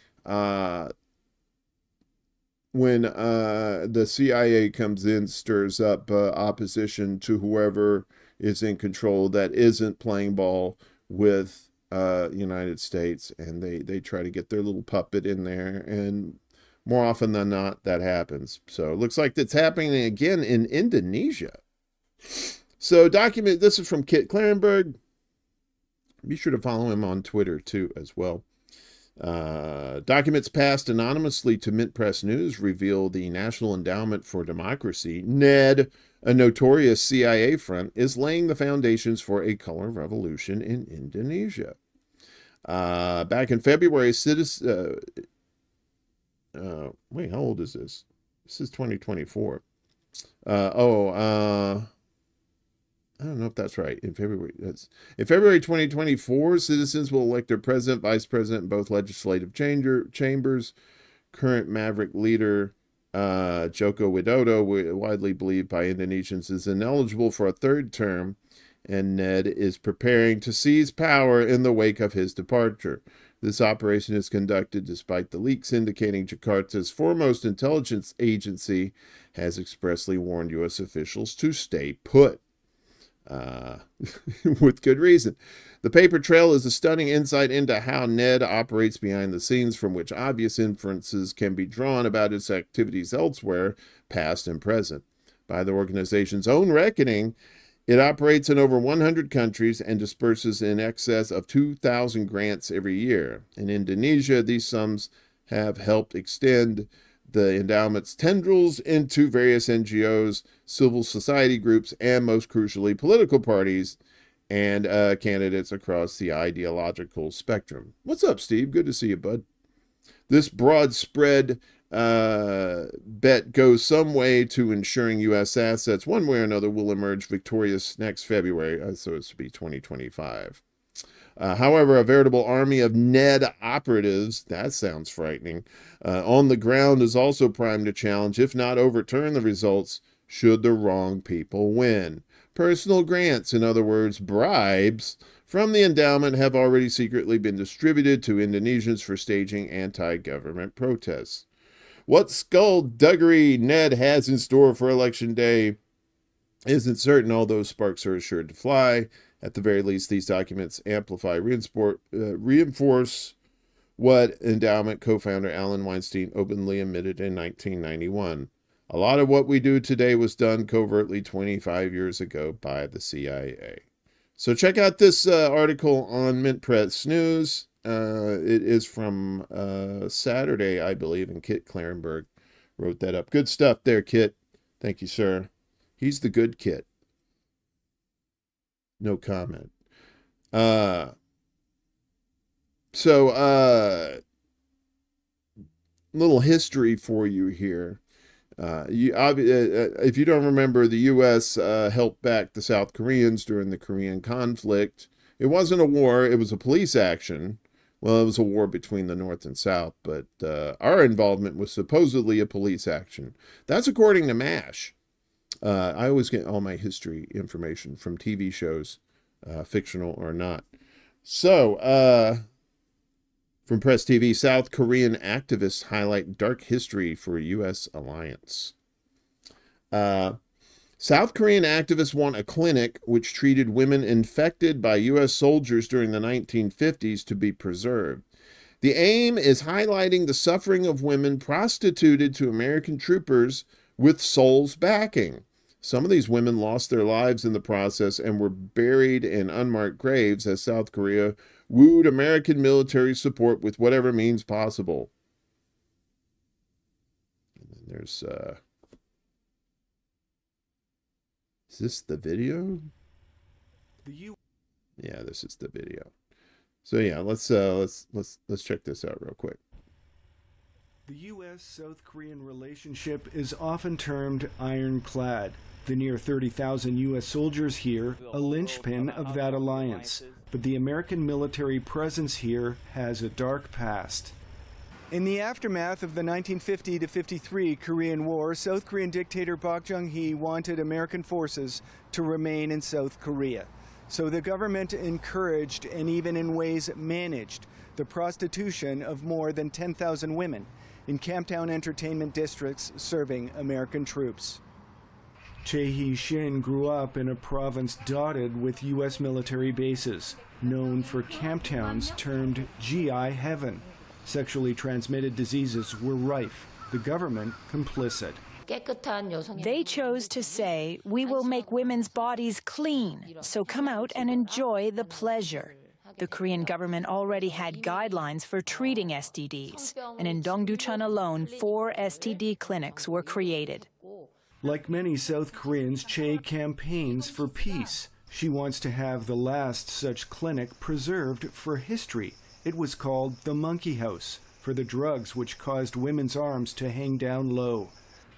when the CIA comes in, stirs up opposition to whoever is in control that isn't playing ball with United States, and they try to get their little puppet in there, and more often than not, that happens. So it looks like that's happening again in Indonesia. So this is from Kit Clarenberg. Be sure to follow him on Twitter too as well. Documents passed anonymously to Mint Press News reveal the National Endowment for Democracy, NED, a notorious CIA front, is laying the foundations for a color revolution in Indonesia. Back in February, wait, how old is this? This is 2024. I don't know if that's right. In February 2024, citizens will elect their president, vice president, in both legislative chambers. Current Maverick leader Joko Widodo, widely believed by Indonesians, is ineligible for a third term, and Ned is preparing to seize power in the wake of his departure. This operation is conducted despite the leaks indicating Jakarta's foremost intelligence agency has expressly warned U.S. officials to stay put. With good reason. The paper trail is a stunning insight into how Ned operates behind the scenes, from which obvious inferences can be drawn about its activities elsewhere, past and present. By the organization's own reckoning, it operates in over 100 countries and disperses in excess of 2,000 grants every year. In Indonesia, these sums have helped extend the endowment's tendrils into various NGOs, civil society groups, and most crucially, political parties and candidates across the ideological spectrum. What's up, Steve? Good to see you, bud. This broad spread bet goes some way to ensuring U.S. assets, one way or another, will emerge victorious next February, so it's to be 2025. However, a veritable army of Ned operatives, that sounds frightening, on the ground is also primed to challenge, if not overturn, the results should the wrong people win. Personal grants, in other words, bribes, from the endowment have already secretly been distributed to Indonesians for staging anti-government protests. What skullduggery Ned has in store for Election Day isn't certain, although sparks are assured to fly. At the very least, these documents amplify, reinforce what endowment co-founder Alan Weinstein openly admitted in 1991. A lot of what we do today was done covertly 25 years ago by the CIA. So check out this article on Mint Press News. It is from Saturday, I believe, and Kit Clarenberg wrote that up. Good stuff there, Kit. Thank you, sir. He's the good Kit. No comment. Little history for you here. If you don't remember, the U.S. helped back the South Koreans during the Korean conflict. It wasn't a war, it was a police action. Well, it was a war between the North and South, but our involvement was supposedly a police action. That's according to MASH. I always get all my history information from TV shows, fictional or not. So, from Press TV, South Korean activists highlight dark history for U.S. alliance. South Korean activists want a clinic which treated women infected by U.S. soldiers during the 1950s to be preserved. The aim is highlighting the suffering of women prostituted to American troopers with Seoul's backing. Some of these women lost their lives in the process and were buried in unmarked graves as South Korea wooed American military support with whatever means possible. And then there's, is this the video? Yeah, this is the video. So yeah, let's check this out real quick. The U.S.-South Korean relationship is often termed ironclad. The near 30,000 U.S. soldiers here, a linchpin of that alliance. But the American military presence here has a dark past. In the aftermath of the 1950-53 Korean War, South Korean dictator Park Chung-hee wanted American forces to remain in South Korea. So the government encouraged and even in ways managed the prostitution of more than 10,000 women in camptown entertainment districts serving American troops. Chae Hee-shin grew up in a province dotted with U.S. military bases, known for camp towns termed GI heaven. Sexually transmitted diseases were rife, the government complicit. They chose to say, we will make women's bodies clean, so come out and enjoy the pleasure. The Korean government already had guidelines for treating STDs, and in Dongducheon alone, 4 STD clinics were created. Like many South Koreans, Chae campaigns for peace. She wants to have the last such clinic preserved for history. It was called the Monkey House, for the drugs which caused women's arms to hang down low.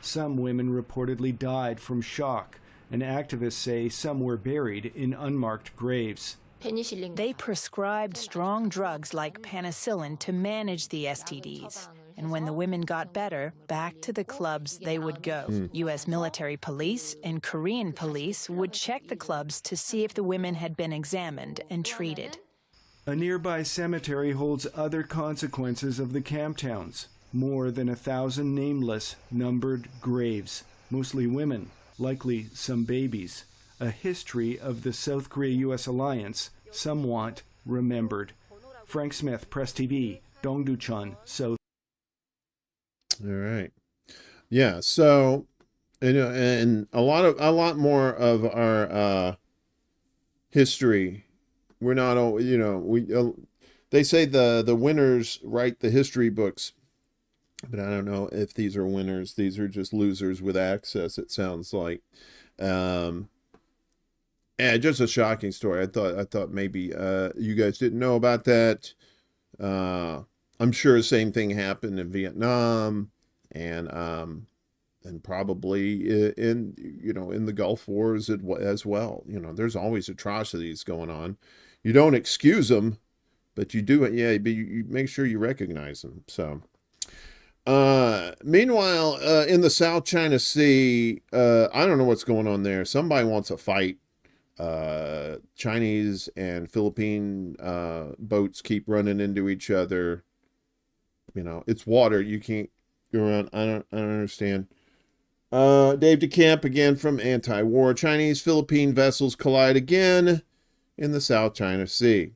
Some women reportedly died from shock, and activists say some were buried in unmarked graves. They prescribed strong drugs like penicillin to manage the STDs. And when the women got better, back to the clubs they would go. U.S. military police and Korean police would check the clubs to see if the women had been examined and treated. A nearby cemetery holds other consequences of the camp towns. More than 1,000 nameless, numbered graves, mostly women, likely some babies. A history of the South Korea-U.S. alliance, somewhat remembered. Frank Smith, Press TV, Dongducheon, South. All right. Yeah, so and a lot more of our history, we're not all, they say the winners write the history books, but I don't know if these are winners. These are just losers with access, it sounds like. And just a shocking story. I thought maybe you guys didn't know about that. I'm sure the same thing happened in Vietnam and probably in the Gulf Wars as well. There's always atrocities going on. You don't excuse them, but you do it. Yeah, but you make sure you recognize them. So, meanwhile, in the South China Sea, I don't know what's going on there. Somebody wants a fight. Chinese and Philippine boats keep running into each other. It's water. You can't go around. I don't understand. Dave DeCamp again from Anti-War. Chinese-Philippine vessels collide again in the South China Sea.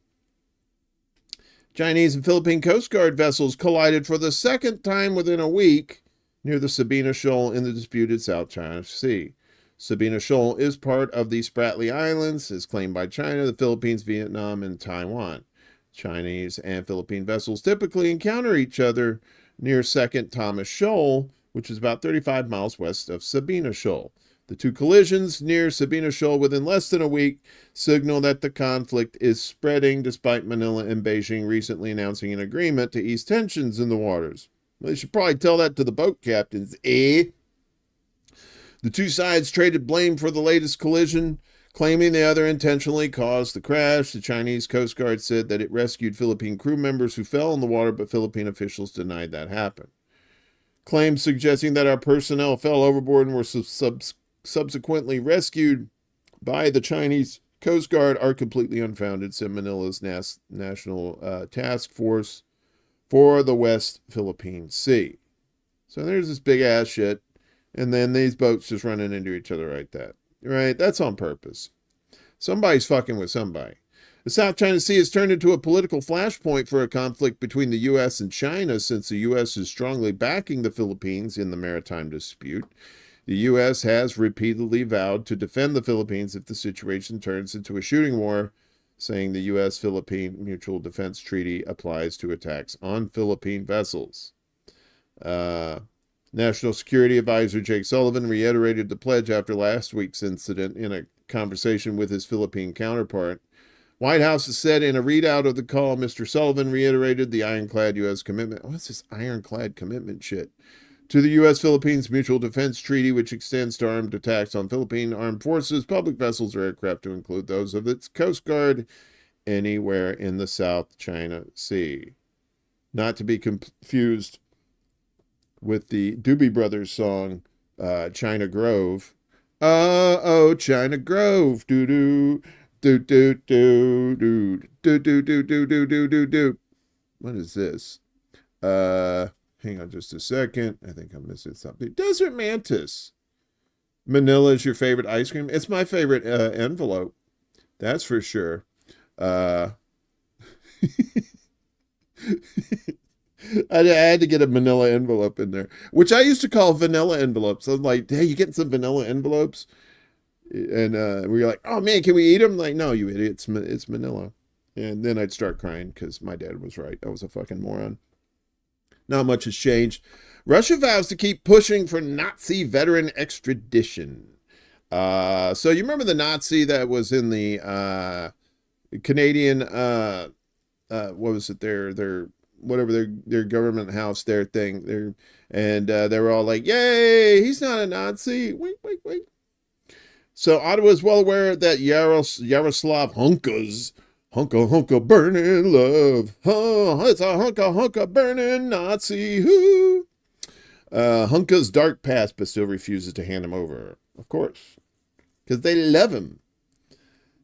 Chinese and Philippine Coast Guard vessels collided for the second time within a week near the Sabina Shoal in the disputed South China Sea. Sabina Shoal is part of the Spratly Islands, is claimed by China, the Philippines, Vietnam, and Taiwan. Chinese and Philippine vessels typically encounter each other near Second Thomas Shoal, which is about 35 miles west of Sabina Shoal. The two collisions near Sabina Shoal within less than a week signal that the conflict is spreading, despite Manila and Beijing recently announcing an agreement to ease tensions in the waters. Well, they should probably tell that to the boat captains, eh? The two sides traded blame for the latest collision, claiming the other intentionally caused the crash. The Chinese Coast Guard said that it rescued Philippine crew members who fell in the water, but Philippine officials denied that happened. Claims suggesting that our personnel fell overboard and were subsequently rescued by the Chinese Coast Guard are completely unfounded, said Manila's National Task Force for the West Philippine Sea. So there's this big ass shit, and then these boats just running into each other like that. Right? That's on purpose. Somebody's fucking with somebody. The South China Sea has turned into a political flashpoint for a conflict between the U.S. and China since the U.S. is strongly backing the Philippines in the maritime dispute. The U.S. has repeatedly vowed to defend the Philippines if the situation turns into a shooting war, saying the U.S.-Philippine Mutual Defense Treaty applies to attacks on Philippine vessels. National Security Advisor Jake Sullivan reiterated the pledge after last week's incident in a conversation with his Philippine counterpart. White House has said in a readout of the call, Mr. Sullivan reiterated the ironclad U.S. commitment. What's this ironclad commitment shit? To the U.S.-Philippines Mutual Defense Treaty, which extends to armed attacks on Philippine armed forces, public vessels, or aircraft to include those of its Coast Guard anywhere in the South China Sea. Not to be confused with the Doobie Brothers song, China Grove. Oh, China Grove, doo-doo, doo-doo-doo, doo-doo-doo-doo-doo-doo-doo. What is this? Hang on just a second. I think I'm missing something. Desert Mantis. Manila is your favorite ice cream? It's my favorite envelope. That's for sure. I had to get a manila envelope in there, which I used to call vanilla envelopes. I'm like, hey, you getting some vanilla envelopes? And we were like, oh man, can we eat them? Like, no, you idiot, it's manila. And then I'd start crying because my dad was right. I was a fucking moron. Not much has changed. Russia vows to keep pushing for Nazi veteran extradition. So you remember the Nazi that was in the Canadian, what was it, their government house, their thing, and they were all like, yay, he's not a Nazi. Wait. So Ottawa is well aware that Yaroslav Hunka burning love. Oh, it's a hunka burning Nazi. Who? Hunka's dark past, but still refuses to hand him over. Of course, because they love him.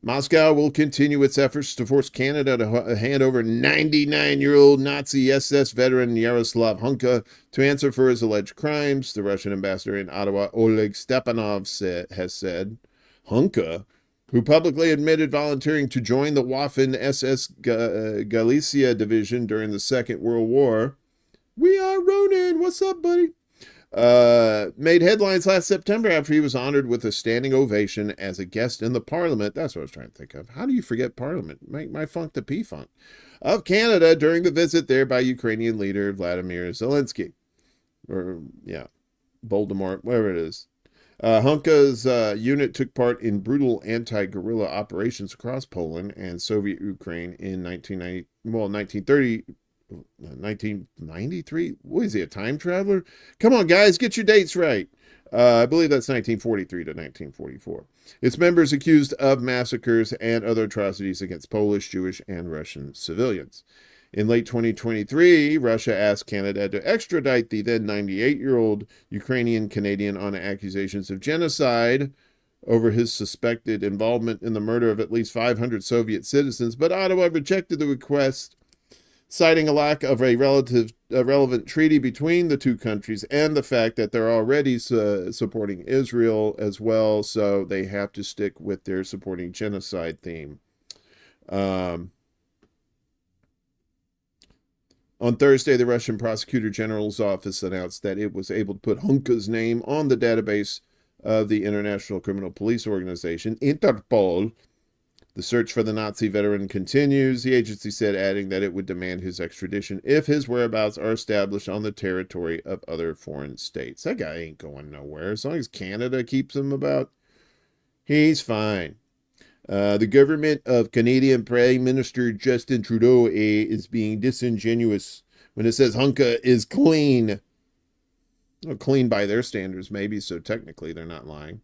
Moscow will continue its efforts to force Canada to hand over 99-year-old Nazi SS veteran Yaroslav Hunka to answer for his alleged crimes, the Russian ambassador in Ottawa, Oleg Stepanov, has said. Hunka, who publicly admitted volunteering to join the Waffen SS Galicia division during the Second World War. We are Ronin. What's up, buddy? Made headlines last September after he was honored with a standing ovation as a guest in the Parliament. That's what I was trying to think of. How do you forget Parliament? My funk to P-Funk. Of Canada during the visit there by Ukrainian leader Vladimir Zelensky. Or, yeah, Voldemort, whatever it is. Hunka's unit took part in brutal anti-guerrilla operations across Poland and Soviet Ukraine in 1993. What is he, a time traveler? Come on, guys, get your dates right. I believe that's 1943 to 1944. Its members accused of massacres and other atrocities against Polish, Jewish, and Russian civilians. In late 2023, Russia asked Canada to extradite the then 98-year-old Ukrainian Canadian on accusations of genocide over his suspected involvement in the murder of at least 500 Soviet citizens, but Ottawa rejected the request, citing a lack of a relevant treaty between the two countries and the fact that they're already supporting Israel as well, so they have to stick with their supporting genocide theme. On Thursday, the Russian Prosecutor General's office announced that it was able to put Hunka's name on the database of the International Criminal Police Organization, Interpol. The search for the Nazi veteran continues, the agency said, adding that it would demand his extradition if his whereabouts are established on the territory of other foreign states. That guy ain't going nowhere. As long as Canada keeps him about, he's fine. The government of Canadian Prime Minister Justin Trudeau is being disingenuous when it says Hunka is clean. Well, clean by their standards, maybe, so technically they're not lying.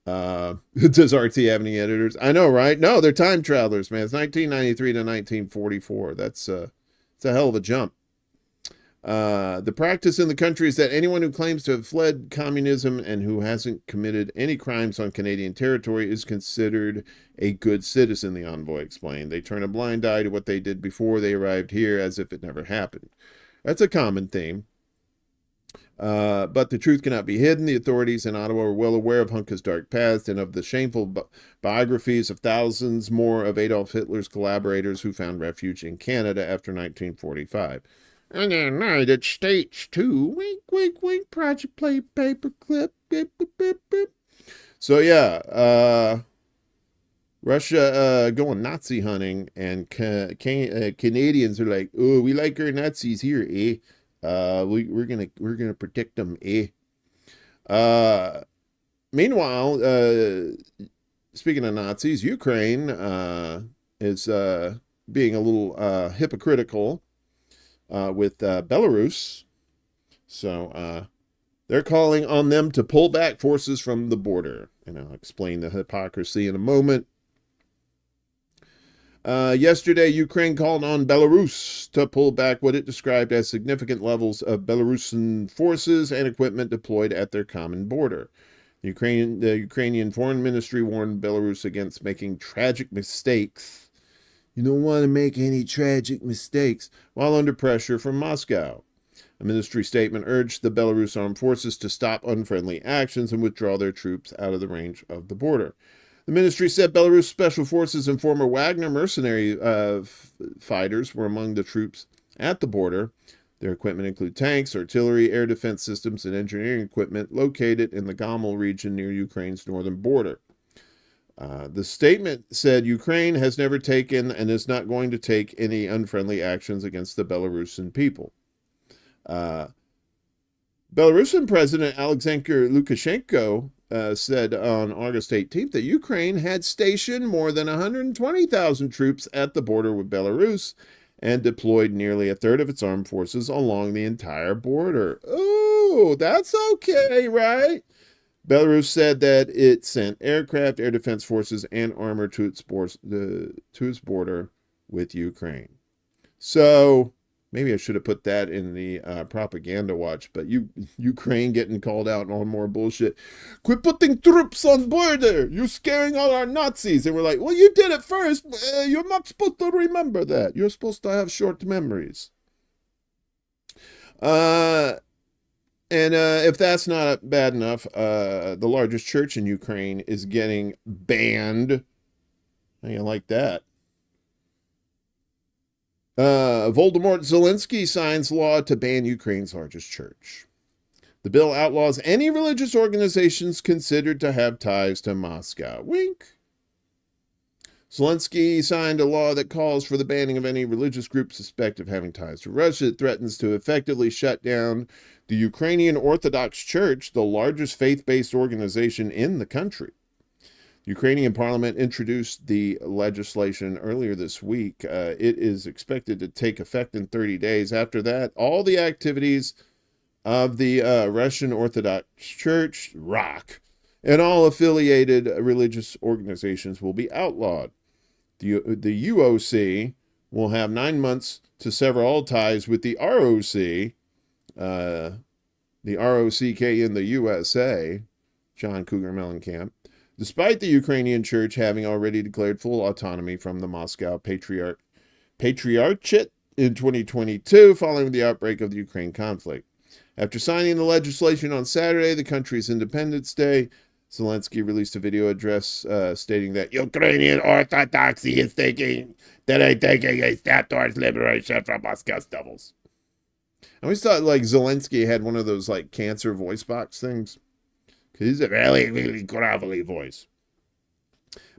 Does RT have any editors? I know, right? No, they're time travelers, man. It's 1993 to 1944. It's a hell of a jump. The practice in the country is that anyone who claims to have fled communism and who hasn't committed any crimes on Canadian territory is considered a good citizen, the envoy explained. They turn a blind eye to what they did before they arrived here as if it never happened. That's a common theme. But the truth cannot be hidden. The authorities in Ottawa are well aware of Hunka's dark past and of the shameful biographies of thousands more of Adolf Hitler's collaborators who found refuge in Canada after 1945. And the United States, too. Wink, wink, wink. Project Play Paperclip. Beep, beep, beep, beep. So, yeah. Russia going Nazi hunting, and Canadians are like, oh, we like our Nazis here, eh? We're gonna protect them, eh? Meanwhile, speaking of Nazis, Ukraine is being a little hypocritical with Belarus. So they're calling on them to pull back forces from the border, and I'll explain the hypocrisy in a moment. Yesterday, Ukraine called on Belarus to pull back what it described as significant levels of Belarusian forces and equipment deployed at their common border. The Ukrainian Foreign Ministry warned Belarus against making tragic mistakes. You don't want to make any tragic mistakes while under pressure from Moscow. A ministry statement urged the Belarus armed forces to stop unfriendly actions and withdraw their troops out of the range of the border. The ministry said Belarus special forces and former Wagner mercenary fighters were among the troops at the border. Their equipment include tanks, artillery, air defense systems, and engineering equipment located in the Gomel region near Ukraine's northern border. The statement said Ukraine has never taken and is not going to take any unfriendly actions against the Belarusian people. Belarusian President Alexander Lukashenko said on August 18th that Ukraine had stationed more than 120,000 troops at the border with Belarus and deployed nearly a third of its armed forces along the entire border. Oh, that's okay, right? Belarus said that it sent aircraft, air defense forces, and armor to its border with Ukraine. So maybe I should have put that in the propaganda watch, but Ukraine getting called out on more bullshit. Quit putting troops on border. You're scaring all our Nazis. And we're like, well, you did it first. You're not supposed to remember that. You're supposed to have short memories. And if that's not bad enough, the largest church in Ukraine is getting banned. How you like that? Volodymyr Zelensky signs law to ban Ukraine's largest church. The bill outlaws any religious organizations considered to have ties to Moscow. Wink. Zelensky signed a law that calls for the banning of any religious group suspected of having ties to Russia. It threatens to effectively shut down the Ukrainian Orthodox Church, the largest faith-based organization in the country. Ukrainian parliament introduced the legislation earlier this week. It is expected to take effect in 30 days. After that, all the activities of the Russian Orthodox Church, ROK, and all affiliated religious organizations will be outlawed. The UOC will have 9 months to sever all ties with the ROC, the ROCK in the USA, John Cougar Mellencamp, despite the Ukrainian church having already declared full autonomy from the Moscow Patriarchate in 2022 following the outbreak of the Ukraine conflict. After signing the legislation on Saturday, the country's Independence Day, Zelensky released a video address stating that Ukrainian Orthodoxy is taking a step towards liberation from Moscow's devils. I always thought like Zelensky had one of those like cancer voice box things. Because he's a really, really gravelly voice.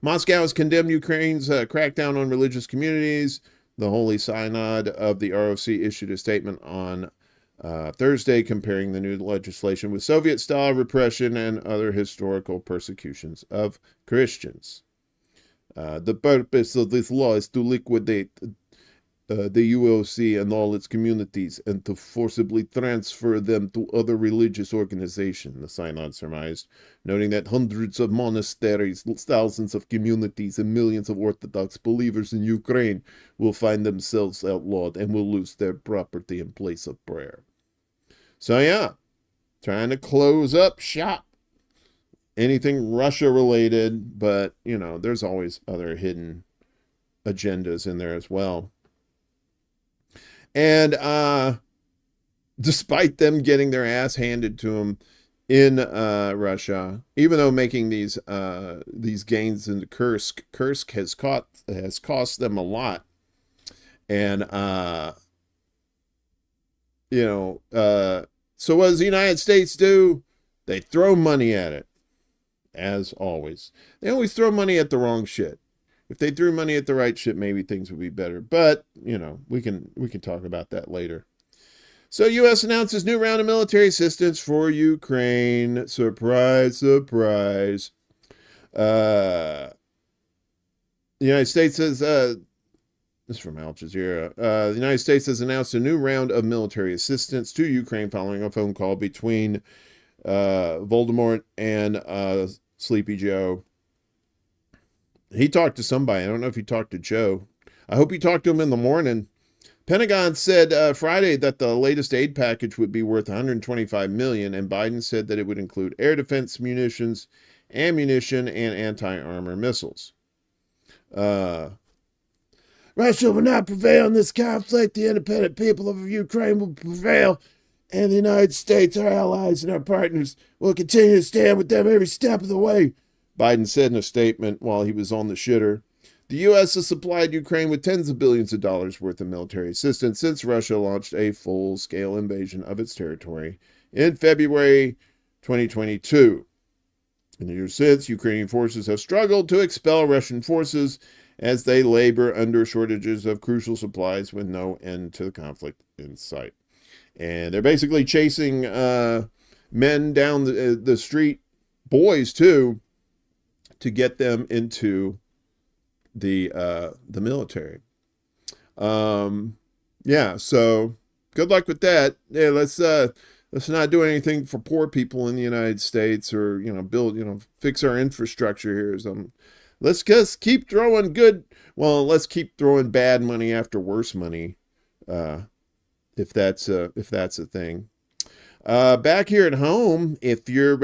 Moscow has condemned Ukraine's crackdown on religious communities. The Holy Synod of the ROC issued a statement on Thursday comparing the new legislation with Soviet-style repression and other historical persecutions of Christians. The purpose of this law is to liquidate the UOC and all its communities and to forcibly transfer them to other religious organizations, the synod surmised, noting that hundreds of monasteries, thousands of communities, and millions of Orthodox believers in Ukraine will find themselves outlawed and will lose their property in place of prayer. So yeah, trying to close up shop. Anything Russia related, but, you know, there's always other hidden agendas in there as well. And despite them getting their ass handed to them in Russia, even though making these gains in Kursk has cost them a lot. And so what does the United States do? They throw money at it, as always. They always throw money at the wrong shit. If they threw money at the right shit, maybe things would be better. But, you know, we can talk about that later. So U.S. announces new round of military assistance for Ukraine. Surprise, surprise. The United States says, this is from Al Jazeera. The United States has announced a new round of military assistance to Ukraine following a phone call between Voldemort and Sleepy Joe. He talked to somebody. I don't know if he talked to Joe. I hope he talked to him in the morning. Pentagon said Friday that the latest aid package would be worth $125 million, and Biden said that it would include air defense munitions, ammunition, and anti-armor missiles. Russia will not prevail in this conflict. The independent people of Ukraine will prevail, and the United States, our allies, and our partners will continue to stand with them every step of the way, Biden said in a statement while he was on the shitter. The U.S. has supplied Ukraine with tens of billions of dollars worth of military assistance since Russia launched a full-scale invasion of its territory in February 2022. In the years since, Ukrainian forces have struggled to expel Russian forces as they labor under shortages of crucial supplies with no end to the conflict in sight. And they're basically chasing men down the street, boys too, to get them into the military. Yeah, so good luck with that. Yeah, let's not do anything for poor people in the United States, or fix our infrastructure here. Let's just keep throwing let's keep throwing bad money after worse money, if that's a thing. Back here at home, if you're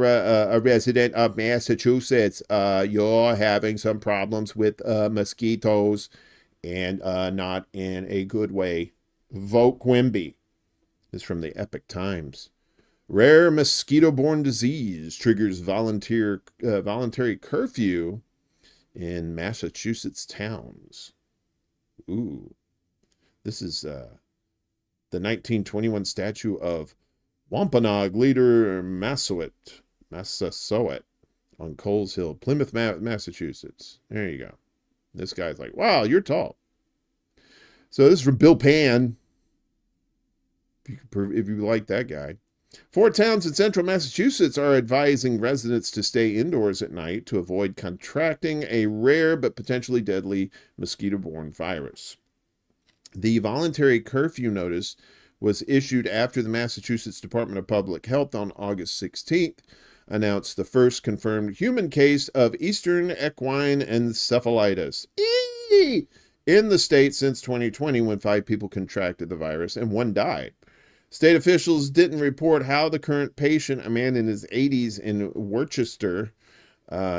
a resident of Massachusetts, you're having some problems with mosquitoes, and not in a good way. Vote Quimby. This is from the Epic Times. Rare mosquito-borne disease triggers voluntary curfew in Massachusetts towns. Ooh. This is the 1921 statue of Wampanoag leader Massasoit on Coles Hill, Plymouth, Massachusetts. There you go. This guy's like, wow, you're tall. So this is from Bill Pan, if you like that guy. 4 towns in central Massachusetts are advising residents to stay indoors at night to avoid contracting a rare but potentially deadly mosquito-borne virus. The voluntary curfew notice was issued after the Massachusetts Department of Public Health on August 16th announced the first confirmed human case of Eastern equine encephalitis in the state since 2020, when 5 people contracted the virus and 1 died. State officials didn't report how the current patient, a man in his 80s in Worcester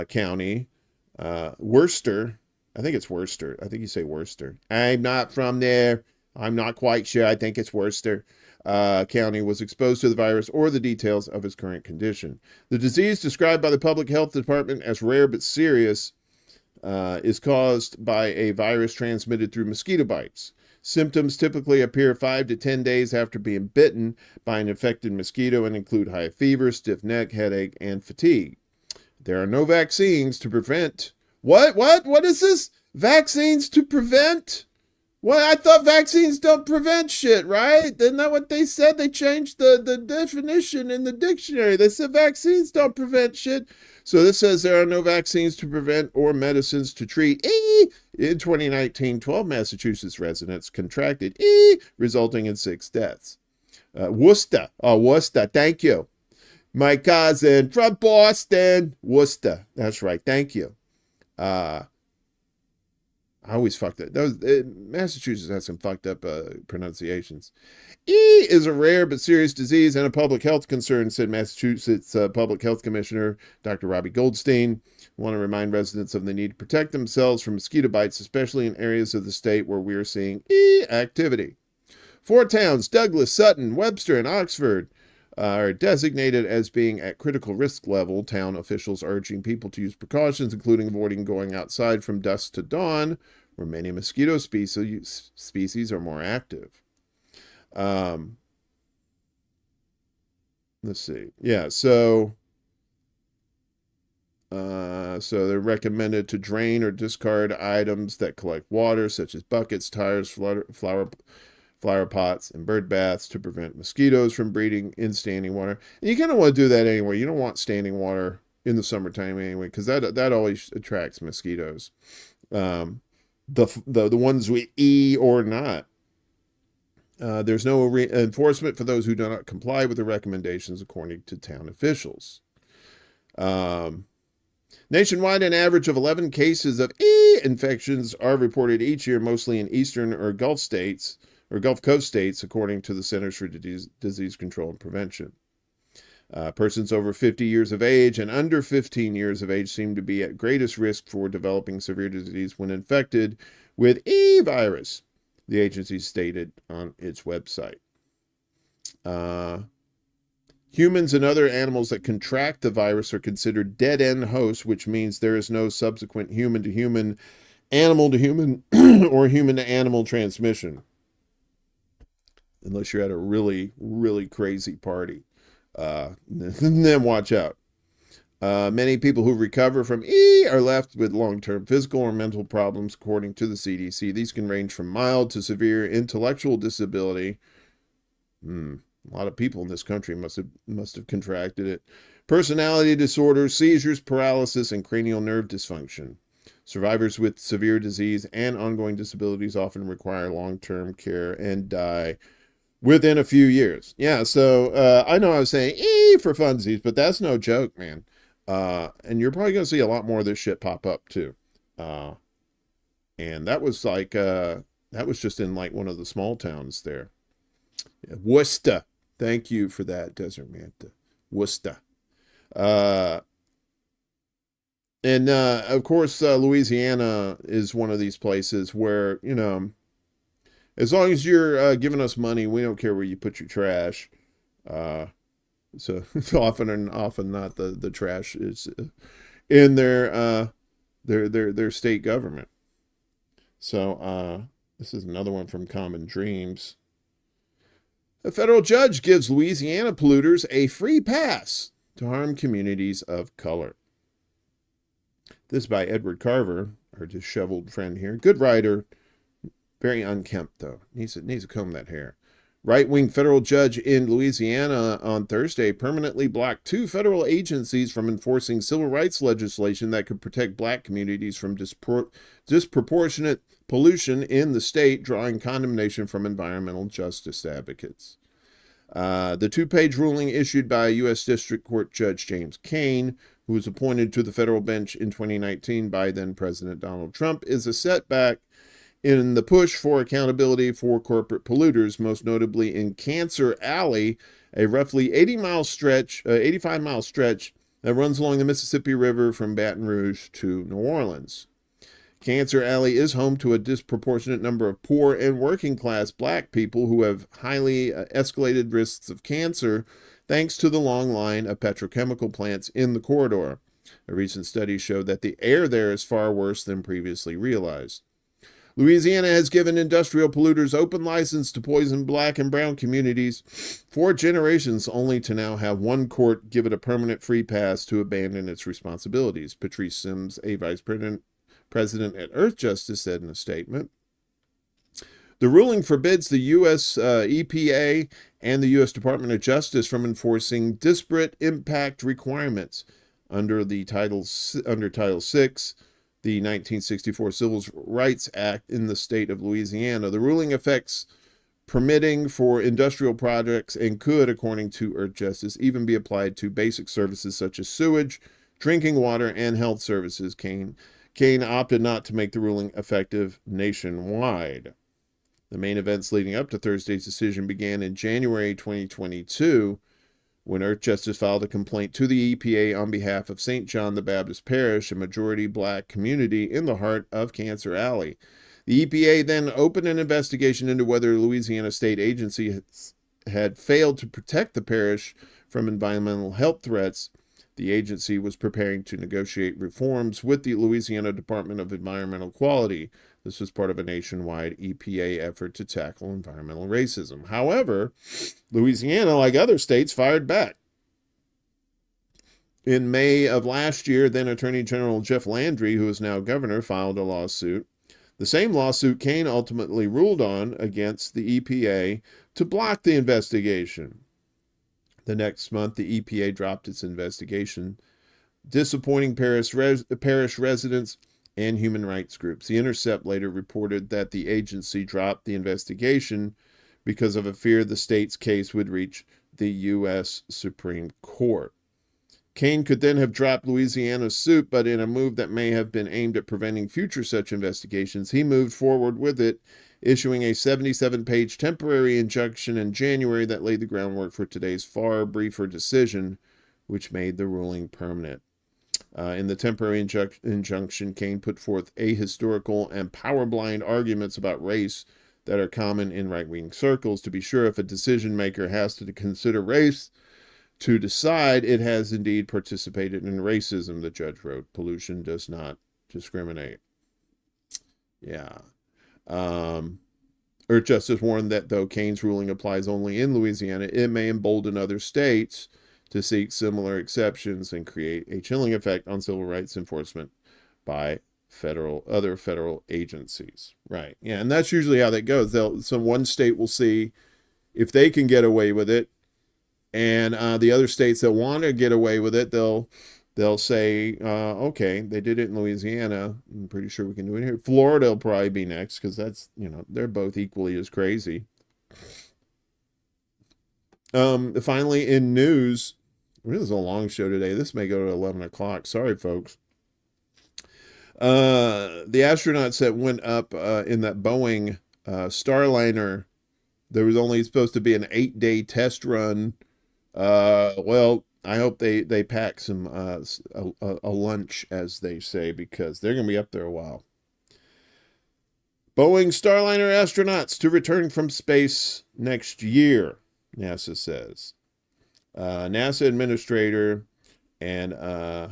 County, Worcester, I think it's Worcester. I think you say Worcester. I'm not from there. I'm not quite sure. I think it's Worcester County was exposed to the virus, or the details of his current condition. The disease, described by the Public Health Department as rare but serious, is caused by a virus transmitted through mosquito bites. Symptoms typically appear 5 to 10 days after being bitten by an infected mosquito and include high fever, stiff neck, headache, and fatigue. There are no vaccines to prevent. What is this? Vaccines to prevent? Well, I thought vaccines don't prevent shit, right? Isn't that what they said? They changed the definition in the dictionary. They said vaccines don't prevent shit. So this says there are no vaccines to prevent or medicines to treat E. In 2019, 12 Massachusetts residents contracted E, resulting in 6 deaths. Worcester. Oh, Worcester. Thank you. My cousin from Boston. Worcester. That's right. Thank you. I always fucked it. Massachusetts has some fucked up pronunciations. E is a rare but serious disease and a public health concern, said Massachusetts Public Health Commissioner Dr. Robbie Goldstein. I want to remind residents of the need to protect themselves from mosquito bites, especially in areas of the state where we are seeing E activity. 4 towns, Douglas, Sutton, Webster, and Oxford, are designated as being at critical risk level. Town officials urging people to use precautions, including avoiding going outside from dusk to dawn, where many mosquito species are more active. Let's see. Yeah, so they're recommended to drain or discard items that collect water, such as buckets, tires, flower pots, and bird baths to prevent mosquitoes from breeding in standing water. And you kind of want to do that anyway. You don't want standing water in the summertime anyway, because that always attracts mosquitoes. The ones we eat or not. There's no enforcement for those who do not comply with the recommendations, according to town officials. Nationwide, an average of 11 cases of E infections are reported each year, mostly in eastern or Gulf states, or Gulf Coast states, according to the Centers for Disease Control and Prevention. Persons over 50 years of age and under 15 years of age seem to be at greatest risk for developing severe disease when infected with E virus, the agency stated on its website. Humans and other animals that contract the virus are considered dead-end hosts, which means there is no subsequent human-to-human, animal-to-human, or human-to-animal transmission. Unless you're at a really, really crazy party. Then watch out. Many people who recover from E are left with long-term physical or mental problems, according to the CDC. These can range from mild to severe intellectual disability. A lot of people in this country must have contracted it. Personality disorders, seizures, paralysis, and cranial nerve dysfunction. Survivors with severe disease and ongoing disabilities often require long-term care and die within a few years. Yeah, so I know I was saying for funsies, but that's no joke, man. And you're probably going to see a lot more of this shit pop up too. And that was like, that was just in like one of the small towns there. Yeah, Worcester. Thank you for that, Desert Manta. Worcester. And of course, Louisiana is one of these places where, you know, as long as you're giving us money, we don't care where you put your trash. So often not the trash is in their state government. So this is another one from Common Dreams. A federal judge gives Louisiana polluters a free pass to harm communities of color. This is by Edward Carver, our disheveled friend here. Good writer. Very unkempt, though. Needs to comb that hair. Right-wing federal judge in Louisiana on Thursday permanently blocked 2 federal agencies from enforcing civil rights legislation that could protect black communities from disproportionate pollution in the state, drawing condemnation from environmental justice advocates. The 2-page ruling issued by U.S. District Court Judge James Kane, who was appointed to the federal bench in 2019 by then-President Donald Trump, is a setback in the push for accountability for corporate polluters, most notably in Cancer Alley, a roughly 85-mile stretch that runs along the Mississippi River from Baton Rouge to New Orleans. Cancer Alley is home to a disproportionate number of poor and working-class black people who have highly escalated risks of cancer thanks to the long line of petrochemical plants in the corridor. A recent study showed that the air there is far worse than previously realized. Louisiana has given industrial polluters open license to poison black and brown communities for generations, only to now have one court give it a permanent free pass to abandon its responsibilities. Patrice Sims, a vice president at Earth Justice, said in a statement. The ruling forbids the U.S. EPA and the U.S. Department of Justice from enforcing disparate impact requirements under Title VI, the 1964 Civil Rights Act in the state of Louisiana. The ruling affects permitting for industrial projects and could, according to Earth Justice, even be applied to basic services such as sewage, drinking water, and health services. Kane opted not to make the ruling effective nationwide. The main events leading up to Thursday's decision began in January 2022, when Earth Justice filed a complaint to the EPA on behalf of St. John the Baptist Parish, a majority black community in the heart of Cancer Alley. The EPA then opened an investigation into whether Louisiana state agencies had failed to protect the parish from environmental health threats. The agency was preparing to negotiate reforms with the Louisiana Department of Environmental Quality. This was part of a nationwide EPA effort to tackle environmental racism. However, Louisiana, like other states, fired back. In May of last year, then Attorney General Jeff Landry, who is now governor, filed a lawsuit. The same lawsuit Kane ultimately ruled on against the EPA to block the investigation. The next month, the EPA dropped its investigation, disappointing parish residents and human rights groups. The Intercept later reported that the agency dropped the investigation because of a fear the state's case would reach the U.S. Supreme Court. Kane could then have dropped Louisiana's suit, but in a move that may have been aimed at preventing future such investigations, he moved forward with it, issuing a 77-page temporary injunction in January that laid the groundwork for today's far briefer decision, which made the ruling permanent. In the temporary injunction, Kane put forth ahistorical and power-blind arguments about race that are common in right-wing circles. To be sure, if a decision-maker has to consider race to decide, it has indeed participated in racism, the judge wrote. Pollution does not discriminate. Yeah. Earth Justice warned that though Kane's ruling applies only in Louisiana, it may embolden other states to seek similar exceptions and create a chilling effect on civil rights enforcement by other federal agencies. Right. Yeah, and that's usually how that goes. So one state will see if they can get away with it, and the other states that want to get away with it, they'll say, okay, they did it in Louisiana. I'm pretty sure we can do it here. Florida will probably be next because that's, they're both equally as crazy. Finally, in news, this is a long show today. This may go to 11 o'clock. Sorry, folks. The astronauts that went up in that Boeing Starliner, there was only supposed to be an 8-day test run. Well, I hope they pack some a lunch, as they say, because they're going to be up there a while. Boeing Starliner astronauts to return from space next year, NASA says. NASA administrator and I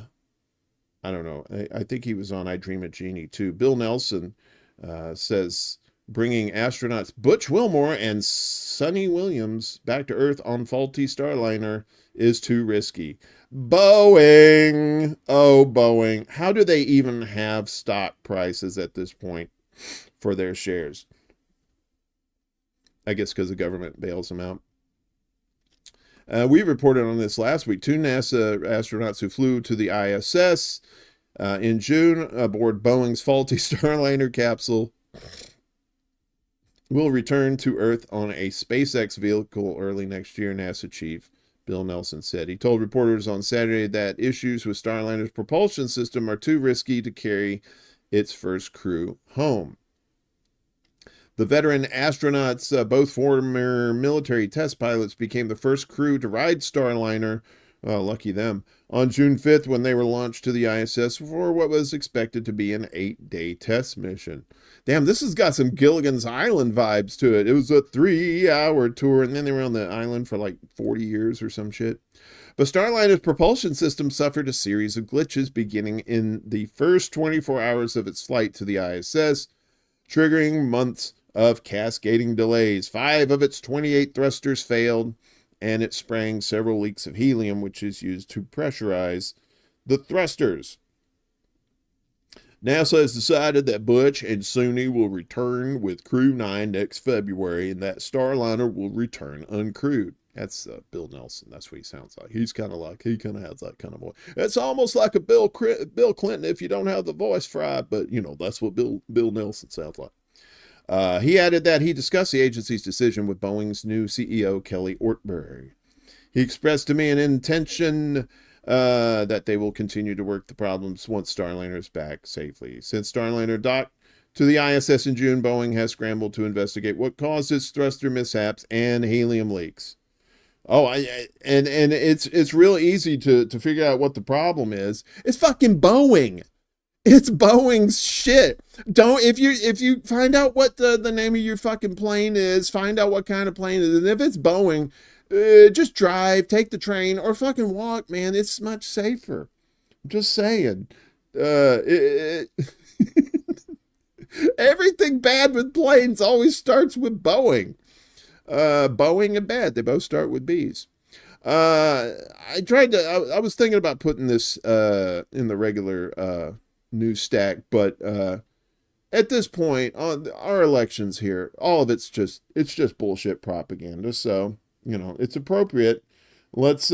don't know, I think he was on I Dream of Jeannie too. Bill Nelson says bringing astronauts Butch Wilmore and Sonny Williams back to Earth on faulty Starliner is too risky. Boeing, oh Boeing, how do they even have stock prices at this point for their shares? I guess because the government bails them out. We reported on this last week. 2 NASA astronauts who flew to the ISS in June aboard Boeing's faulty Starliner capsule will return to Earth on a SpaceX vehicle early next year, NASA chief Bill Nelson said. He told reporters on Saturday that issues with Starliner's propulsion system are too risky to carry its first crew home. The veteran astronauts, both former military test pilots, became the first crew to ride Starliner, lucky them, on June 5th when they were launched to the ISS for what was expected to be an 8-day test mission. Damn, this has got some Gilligan's Island vibes to it. It was a 3-hour tour, and then they were on the island for like 40 years or some shit. But Starliner's propulsion system suffered a series of glitches beginning in the first 24 hours of its flight to the ISS, triggering months of cascading delays. 5 of its 28 thrusters failed, and it sprang several leaks of helium, which is used to pressurize the thrusters. NASA has decided that Butch and Suni will return with Crew 9 next February, and that Starliner will return uncrewed. That's Bill Nelson. That's what he sounds like. He kind of has that kind of voice. It's almost like a Bill Clinton if you don't have the voice fried, but that's what Bill Nelson sounds like. He added that he discussed the agency's decision with Boeing's new CEO, Kelly Ortberg. He expressed to me an intention that they will continue to work the problems once Starliner is back safely. Since Starliner docked to the ISS in June, Boeing has scrambled to investigate what caused its thruster mishaps and helium leaks. And it's real easy to figure out what the problem is. It's fucking Boeing. It's Boeing's shit. If you find out what the name of your fucking plane is, find out what kind of plane it is. And if it's Boeing, just drive, take the train, or fucking walk, man. It's much safer. I'm just saying. Everything bad with planes always starts with Boeing. Boeing and bad. They both start with B's. I was thinking about putting this in the regular news stack, but at this point on our elections here, all of it's just bullshit propaganda. So, it's appropriate. Let's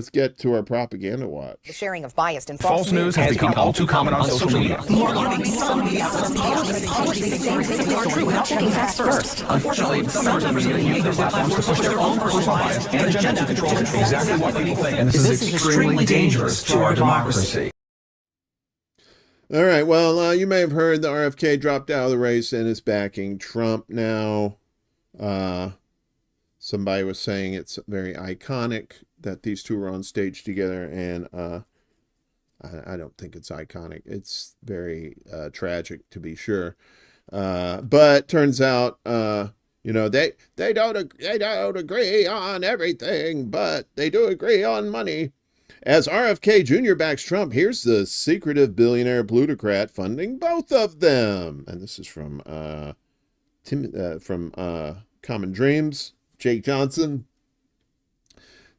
get to our propaganda watch. The sharing of biased and False news has become all too common on social media. More alarming, some media outlets they are true without checking facts first. Unfortunately, some members of the media use their platforms to push their own personal bias and agenda to control exactly what people think. And this is extremely dangerous to our democracy. All right, well, you may have heard the RFK dropped out of the race and is backing Trump now. Somebody was saying it's very iconic that these two are on stage together, and I don't think it's iconic. It's very tragic, to be sure. But turns out, they don't agree on everything, but they do agree on money. As RFK Jr. backs Trump, here's the secretive billionaire plutocrat funding both of them. And this is from Common Dreams, Jake Johnson.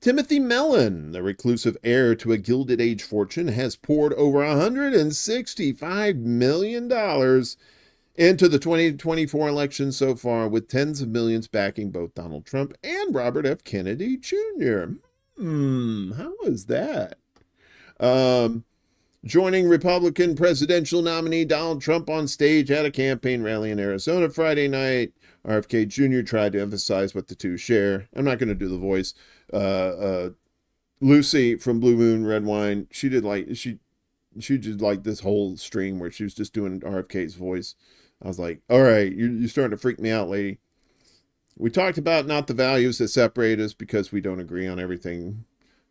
Timothy Mellon, the reclusive heir to a Gilded Age fortune, has poured over $165 million into the 2024 election so far, with tens of millions backing both Donald Trump and Robert F. Kennedy Jr. How is that? Joining Republican presidential nominee Donald Trump on stage at a campaign rally in Arizona Friday night, RFK Jr. tried to emphasize what the two share. I'm not going to do the voice. Lucy from Blue Moon Red Wine, she did this whole stream where she was just doing RFK's voice. I was like, all right, you're starting to freak me out, lady. We talked about not the values that separate us because we don't agree on everything,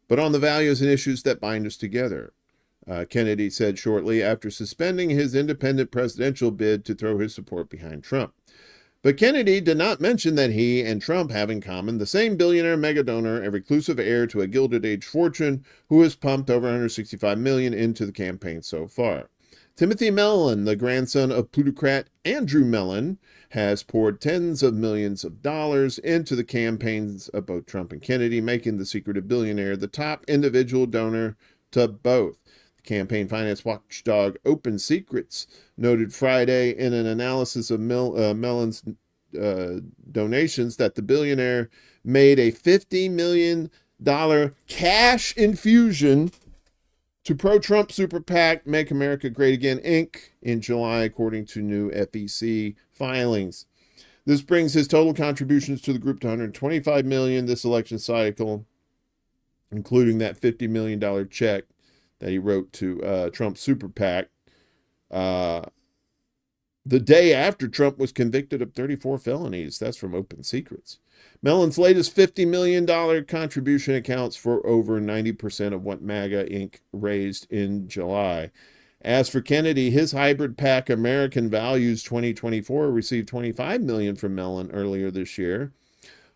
but on the values and issues that bind us together, Kennedy said shortly after suspending his independent presidential bid to throw his support behind Trump. But Kennedy did not mention that he and Trump have in common the same billionaire megadonor and reclusive heir to a Gilded Age fortune who has pumped over $165 million into the campaign so far. Timothy Mellon, the grandson of plutocrat Andrew Mellon, has poured tens of millions of dollars into the campaigns of both Trump and Kennedy, making the secretive billionaire the top individual donor to both. The campaign finance watchdog Open Secrets noted Friday in an analysis of Mellon's donations that the billionaire made a $50 million cash infusion to pro-Trump super PAC Make America Great Again, Inc. in July, according to new FEC filings. This brings his total contributions to the group to $125 million this election cycle, including that $50 million check that he wrote to Trump's super PAC the day after Trump was convicted of 34 felonies. That's from Open Secrets. Mellon's latest $50 million contribution accounts for over 90% of what MAGA Inc. raised in July. As for Kennedy, his hybrid PAC American Values 2024 received $25 million from Mellon earlier this year.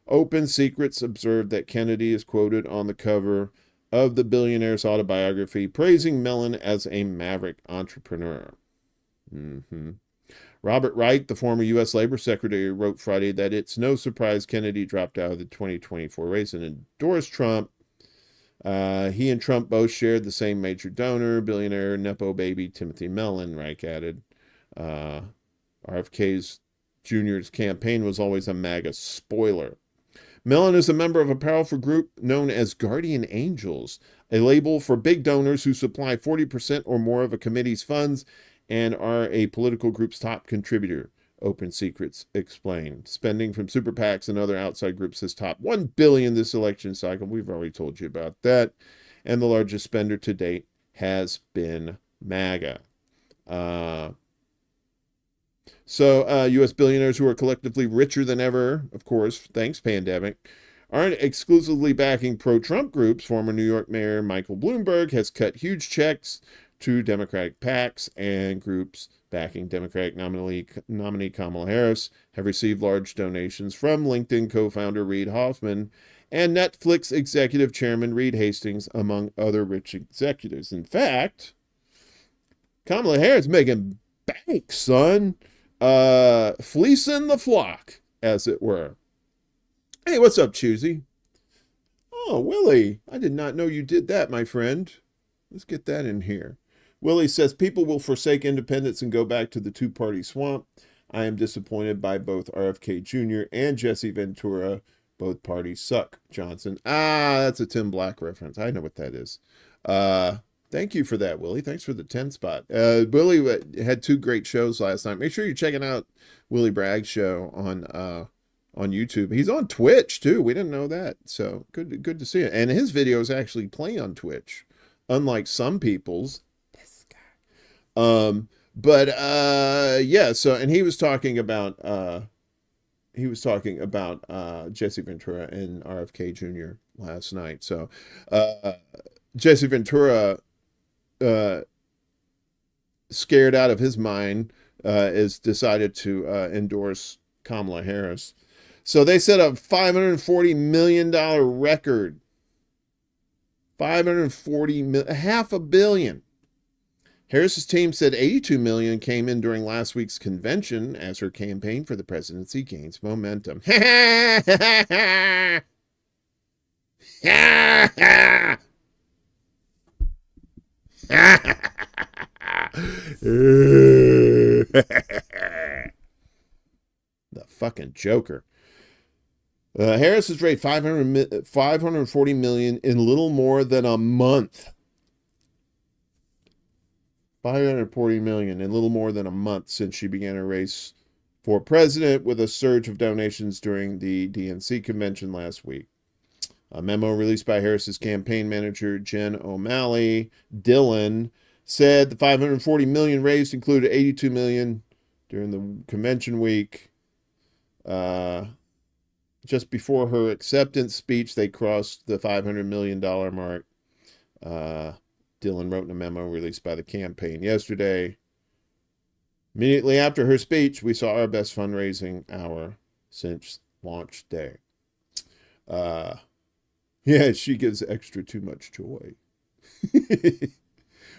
Open Secrets observed that Kennedy is quoted on the cover of the billionaire's autobiography, praising Mellon as a maverick entrepreneur. Robert Wright, the former U.S. Labor Secretary, wrote Friday that it's no surprise Kennedy dropped out of the 2024 race and endorsed Trump. He and Trump both shared the same major donor, billionaire Nepo baby Timothy Mellon, Reich added. RFK's Jr.'s campaign was always a MAGA spoiler. Mellon is a member of a powerful group known as Guardian Angels, a label for big donors who supply 40% or more of a committee's funds and are a political group's top contributor, Open Secrets explained. Spending from super PACs and other outside groups has topped $1 billion this election cycle. We've already told you about that. And the largest spender to date has been MAGA. U.S. billionaires who are collectively richer than ever, of course, thanks pandemic, aren't exclusively backing pro-Trump groups. Former New York Mayor Michael Bloomberg has cut huge checks to Democratic PACs, and groups backing Democratic nominee Kamala Harris have received large donations from LinkedIn co-founder Reid Hoffman and Netflix executive chairman Reed Hastings, among other rich executives. In fact, Kamala Harris making bank, son. Fleecing the flock, as it were. Hey, what's up, Choosy? Oh, Willie, I did not know you did that, my friend. Let's get that in here. Willie says, people will forsake independence and go back to the two-party swamp. I am disappointed by both RFK Jr. and Jesse Ventura. Both parties suck, Johnson. That's a Tim Black reference. I know what that is. Thank you for that, Willie. Thanks for the 10 spot. Willie had 2 great shows last night. Make sure you're checking out Willie Bragg's show on YouTube. He's on Twitch too. We didn't know that. So good to see it. And his videos actually play on Twitch, unlike some people's. This guy. Yeah. So, and he was talking about Jesse Ventura and RFK Jr. last night. So, Jesse Ventura, scared out of his mind, is decided to endorse Kamala Harris. So they set a $540 million record. $540 million. Harris's team said $82 million came in during last week's convention as her campaign for the presidency gains momentum. The fucking Joker. Harris has raised $540 million in little more than a month. $540 million in little more than a month since she began her race for president, with a surge of donations during the DNC convention last week. A memo released by Harris's campaign manager, Jen O'Malley Dillon, said the $540 million raised included $82 million during the convention week. Just before her acceptance speech, they crossed the $500 million mark. Dillon wrote in a memo released by the campaign yesterday. Immediately after her speech, we saw our best fundraising hour since launch day. Yeah, she gives extra too much joy.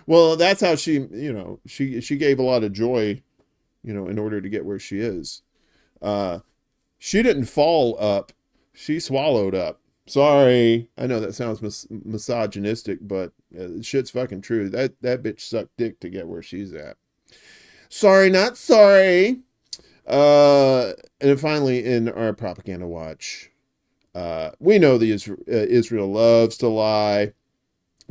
Well, that's how she gave a lot of joy, in order to get where she is. She didn't fall up. She swallowed up. Sorry. I know that sounds misogynistic, but shit's fucking true. That bitch sucked dick to get where she's at. Sorry, not sorry. And then finally, in our propaganda watch, we know Israel loves to lie,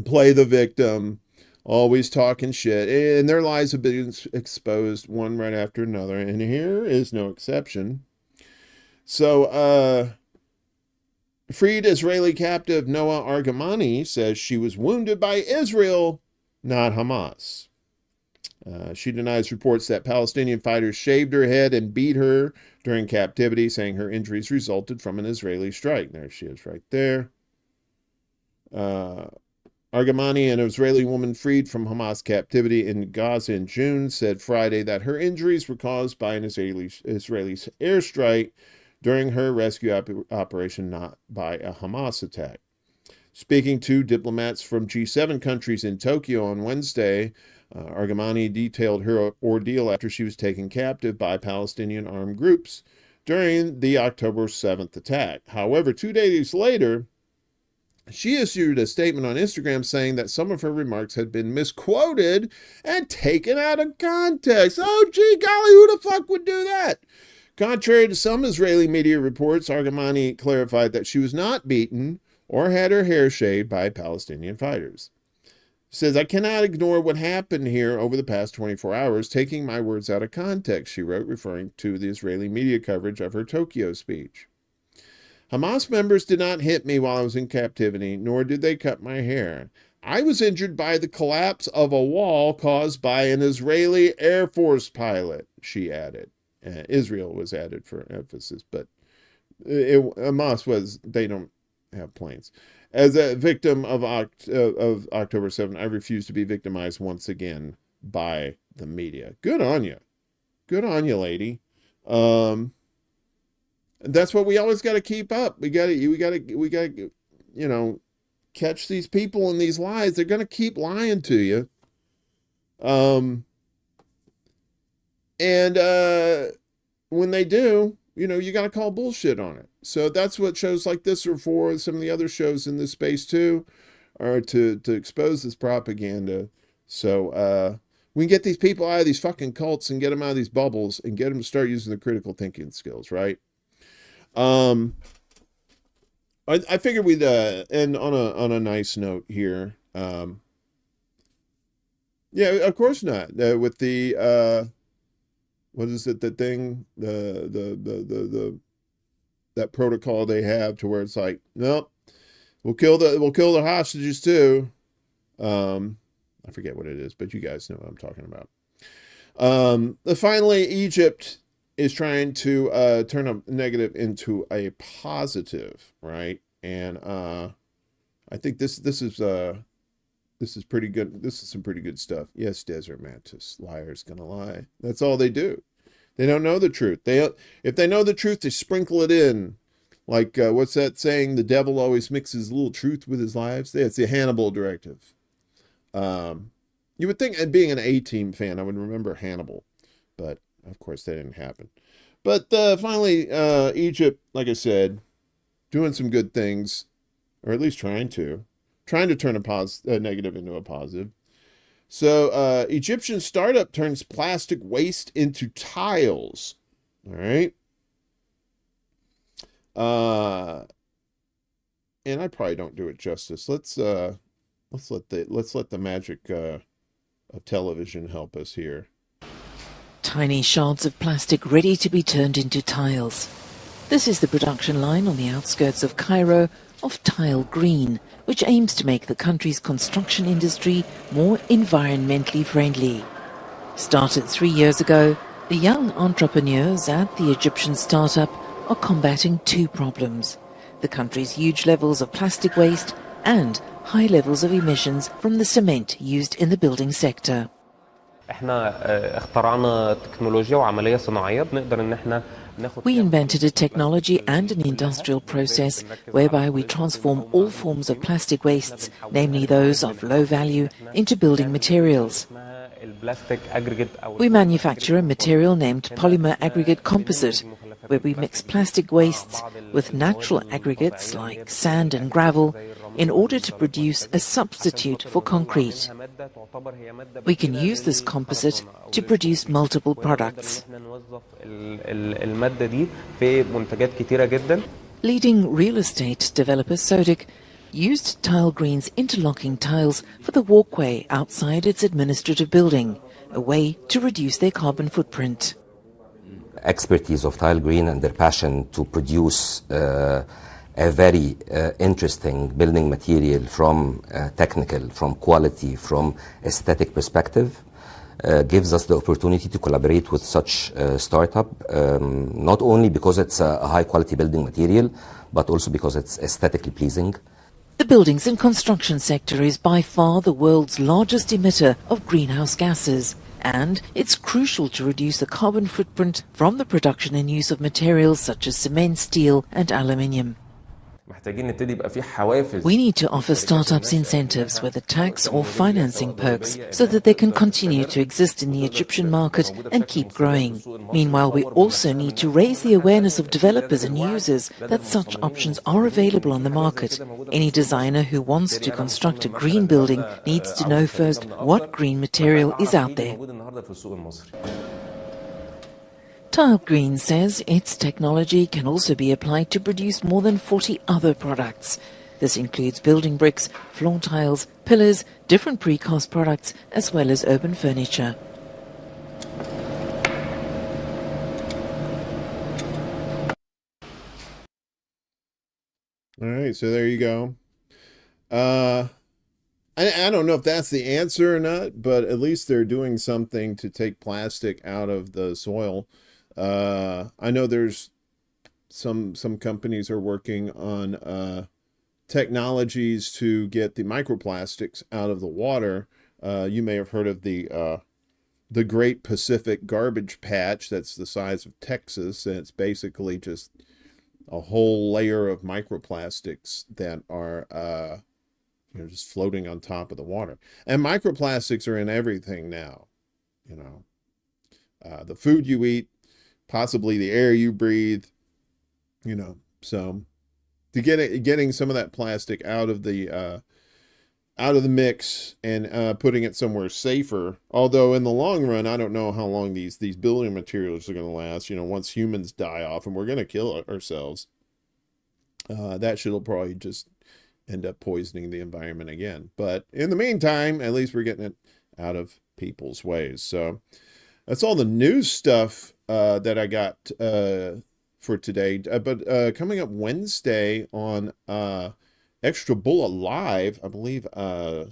play the victim, always talking shit, and their lies have been exposed one right after another, and here is no exception. So, freed Israeli captive Noah Argamani says she was wounded by Israel, not Hamas. She denies reports that Palestinian fighters shaved her head and beat her during captivity, saying her injuries resulted from an Israeli strike. There she is right there. Argamani, an Israeli woman freed from Hamas captivity in Gaza in June, said Friday that her injuries were caused by an Israeli airstrike during her rescue operation, not by a Hamas attack. Speaking to diplomats from G7 countries in Tokyo on Wednesday, Argamani detailed her ordeal after she was taken captive by Palestinian armed groups during the October 7th attack. However, 2 days later, She issued a statement on Instagram saying that some of her remarks had been misquoted and taken out of context. Oh, gee golly, who the fuck would do that? Contrary to some Israeli media reports, Arbaeen clarified that she was not beaten or had her hair shaved by Palestinian fighters. She says, I cannot ignore what happened here over the past 24 hours, taking my words out of context, she wrote, referring to the Israeli media coverage of her Tokyo speech. Hamas members did not hit me while I was in captivity, nor did they cut my hair. I was injured by the collapse of a wall caused by an Israeli Air Force pilot, she added. Israel was added for emphasis, but Hamas was, they don't have planes. As a victim of October 7, I refuse to be victimized once again by the media. Good on you. Good on you, lady. That's what we always got to keep up. We got to, catch these people in these lies. They're going to keep lying to you. And when they do, you got to call bullshit on it. So that's what shows like this are for. Some of the other shows in this space too are to expose this propaganda. So we can get these people out of these fucking cults and get them out of these bubbles and get them to start using the critical thinking skills, right? I figured we'd end on a nice note here. Yeah, of course not. With the what is it? The thing, the that protocol they have to where it's like, nope, we'll kill the hostages too. I forget what it is, but you guys know what I'm talking about. Finally, Egypt is trying to turn a negative into a positive, right? And I think this is pretty good. This is some pretty good stuff. Yes, Desert Mantis, liars gonna lie. That's all they do. They don't know the truth. If they know the truth, they sprinkle it in. Like what's that saying? The devil always mixes a little truth with his lies. It's the Hannibal directive. You would think, and being an A-Team fan, I would remember Hannibal, but of course, that didn't happen. But finally, Egypt, like I said, doing some good things, or at least trying to turn a negative into a positive. So Egyptian startup turns plastic waste into tiles. All right. And I probably don't do it justice. Let's let the magic of television help us here. Tiny shards of plastic ready to be turned into tiles. This is the production line on the outskirts of Cairo of Tile Green, which aims to make the country's construction industry more environmentally friendly. Started 3 years ago, the young entrepreneurs at the Egyptian startup are combating two problems: the country's huge levels of plastic waste and high levels of emissions from the cement used in the building sector. We invented a technology and an industrial process whereby we transform all forms of plastic wastes, namely those of low value, into building materials. We manufacture a material named polymer aggregate composite, where we mix plastic wastes with natural aggregates like sand and gravel in order to produce a substitute for concrete. We can use this composite to produce multiple products. Leading real estate developer Sodic used Tile Green's interlocking tiles for the walkway outside its administrative building, a way to reduce their carbon footprint. Expertise of Tile Green and their passion to produce a very interesting building material from technical, from quality, from aesthetic perspective gives us the opportunity to collaborate with such a startup, not only because it's a high quality building material, but also because it's aesthetically pleasing. The buildings and construction sector is by far the world's largest emitter of greenhouse gases, and it's crucial to reduce the carbon footprint from the production and use of materials such as cement, steel and aluminium. We need to offer startups incentives, whether tax or financing perks, so that they can continue to exist in the Egyptian market and keep growing. Meanwhile, we also need to raise the awareness of developers and users that such options are available on the market. Any designer who wants to construct a green building needs to know first what green material is out there. Tile Green says its technology can also be applied to produce more than 40 other products. This includes building bricks, floor tiles, pillars, different precast products, as well as urban furniture. All right, so there you go. I don't know if that's the answer or not, but at least they're doing something to take plastic out of the soil. I know there's some companies are working on technologies to get the microplastics out of the water. You may have heard of the Great Pacific Garbage Patch. That's the size of Texas, and it's basically just a whole layer of microplastics that are just floating on top of the water. And microplastics are in everything now. The food you eat, possibly the air you breathe, so to getting some of that plastic out of the mix and putting it somewhere safer. Although in the long run, I don't know how long these building materials are going to last. Once humans die off and we're going to kill ourselves, that shit'll probably just end up poisoning the environment again. But in the meantime, at least we're getting it out of people's ways. So that's all the news stuff that I got for today. But coming up Wednesday on ExtraBulla Live, I believe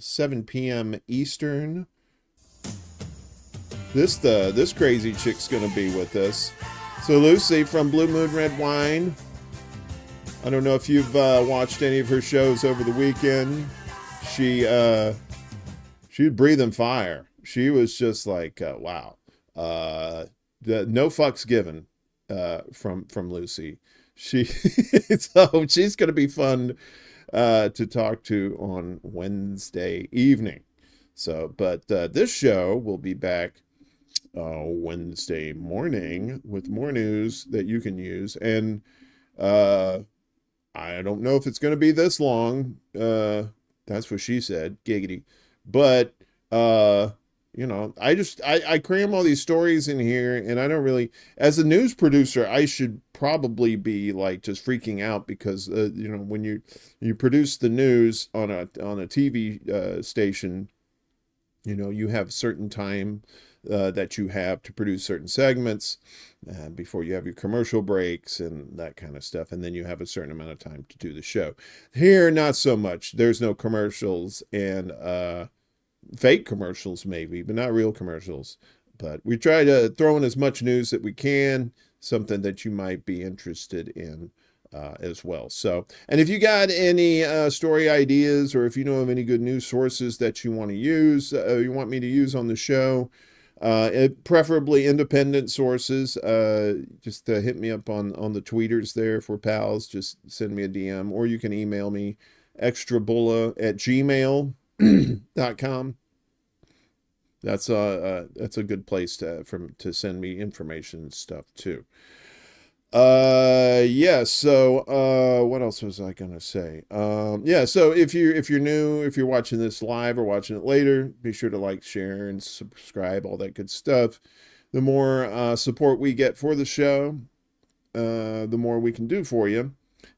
7 p.m. Eastern. This crazy chick's gonna be with us. So Lucy from Blue Moon Red Wine. I don't know if you've watched any of her shows over the weekend. She'd breathing fire. She was just like, wow. No fucks given from Lucy. So she's going to be fun to talk to on Wednesday evening. So, but this show will be back Wednesday morning with more news that you can use. And I don't know if it's going to be this long. That's what she said. Giggity. But I cram all these stories in here, and I don't really, as a news producer, I should probably be like just freaking out because when you produce the news on a TV station, you have certain time that you have to produce certain segments before you have your commercial breaks and that kind of stuff, and then you have a certain amount of time to do the show. Here, not so much. There's no commercials and fake commercials maybe, but not real commercials. But we try to throw in as much news that we can, something that you might be interested in as well. So, and if you got any story ideas, or if you know of any good news sources that you want to use, you want me to use on the show, preferably independent sources, just hit me up on the tweeters there for pals. Just send me a DM, or you can email me extrabulla@gmail.com. That's a good place to send me information and stuff too. So what else was I gonna say? So if you're new, if you're watching this live or watching it later, be sure to like, share, and subscribe, all that good stuff. The more support we get for the show, the more we can do for you.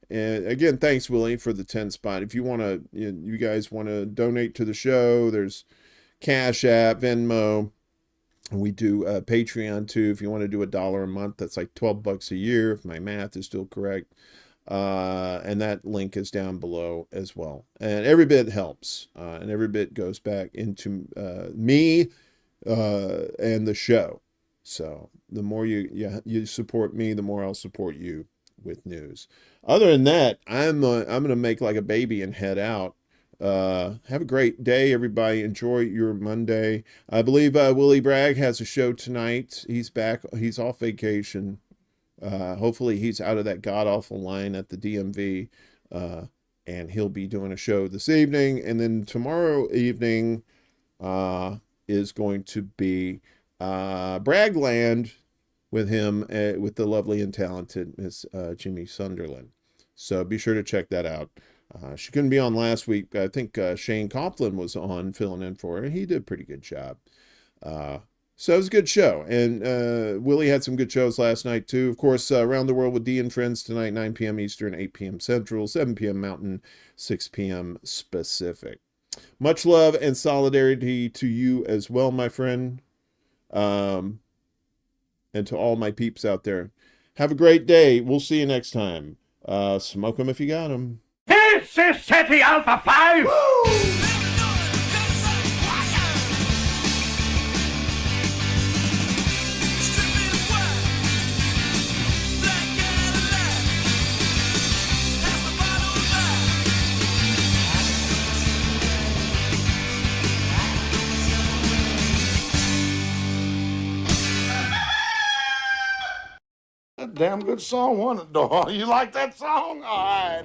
And again, thanks, Willie, for the 10 spot. If you want to, you guys want to donate to the show, there's CashApp, Venmo. We do Patreon too. If you want to do $1 a month, that's like $12 a year, if my math is still correct. And that link is down below as well. And every bit helps, and every bit goes back into me and the show. So the more you support me, the more I'll support you with news. Other than that, I'm gonna make like a baby and head out. Have a great day, everybody. Enjoy your Monday. I believe Willie Bragg has a show tonight. He's back. He's off vacation. Hopefully he's out of that god-awful line at the DMV and he'll be doing a show this evening. And then tomorrow evening is going to be Bragland with him, with the lovely and talented Miss Jimmy Sunderland. So be sure to check that out. She couldn't be on last week. I think Shane Coughlin was on filling in for her. He did a pretty good job. So it was a good show. And Willie had some good shows last night, too. Of course, Around the World with Dee and Friends tonight, 9 p.m. Eastern, 8 p.m. Central, 7 p.m. Mountain, 6 p.m. Pacific. Much love and solidarity to you as well, my friend. And to all my peeps out there. Have a great day. We'll see you next time. Smoke them if you got them. This is City Alpha 5! Woo! Damn good song, wasn't it, dog? You like that song? All right.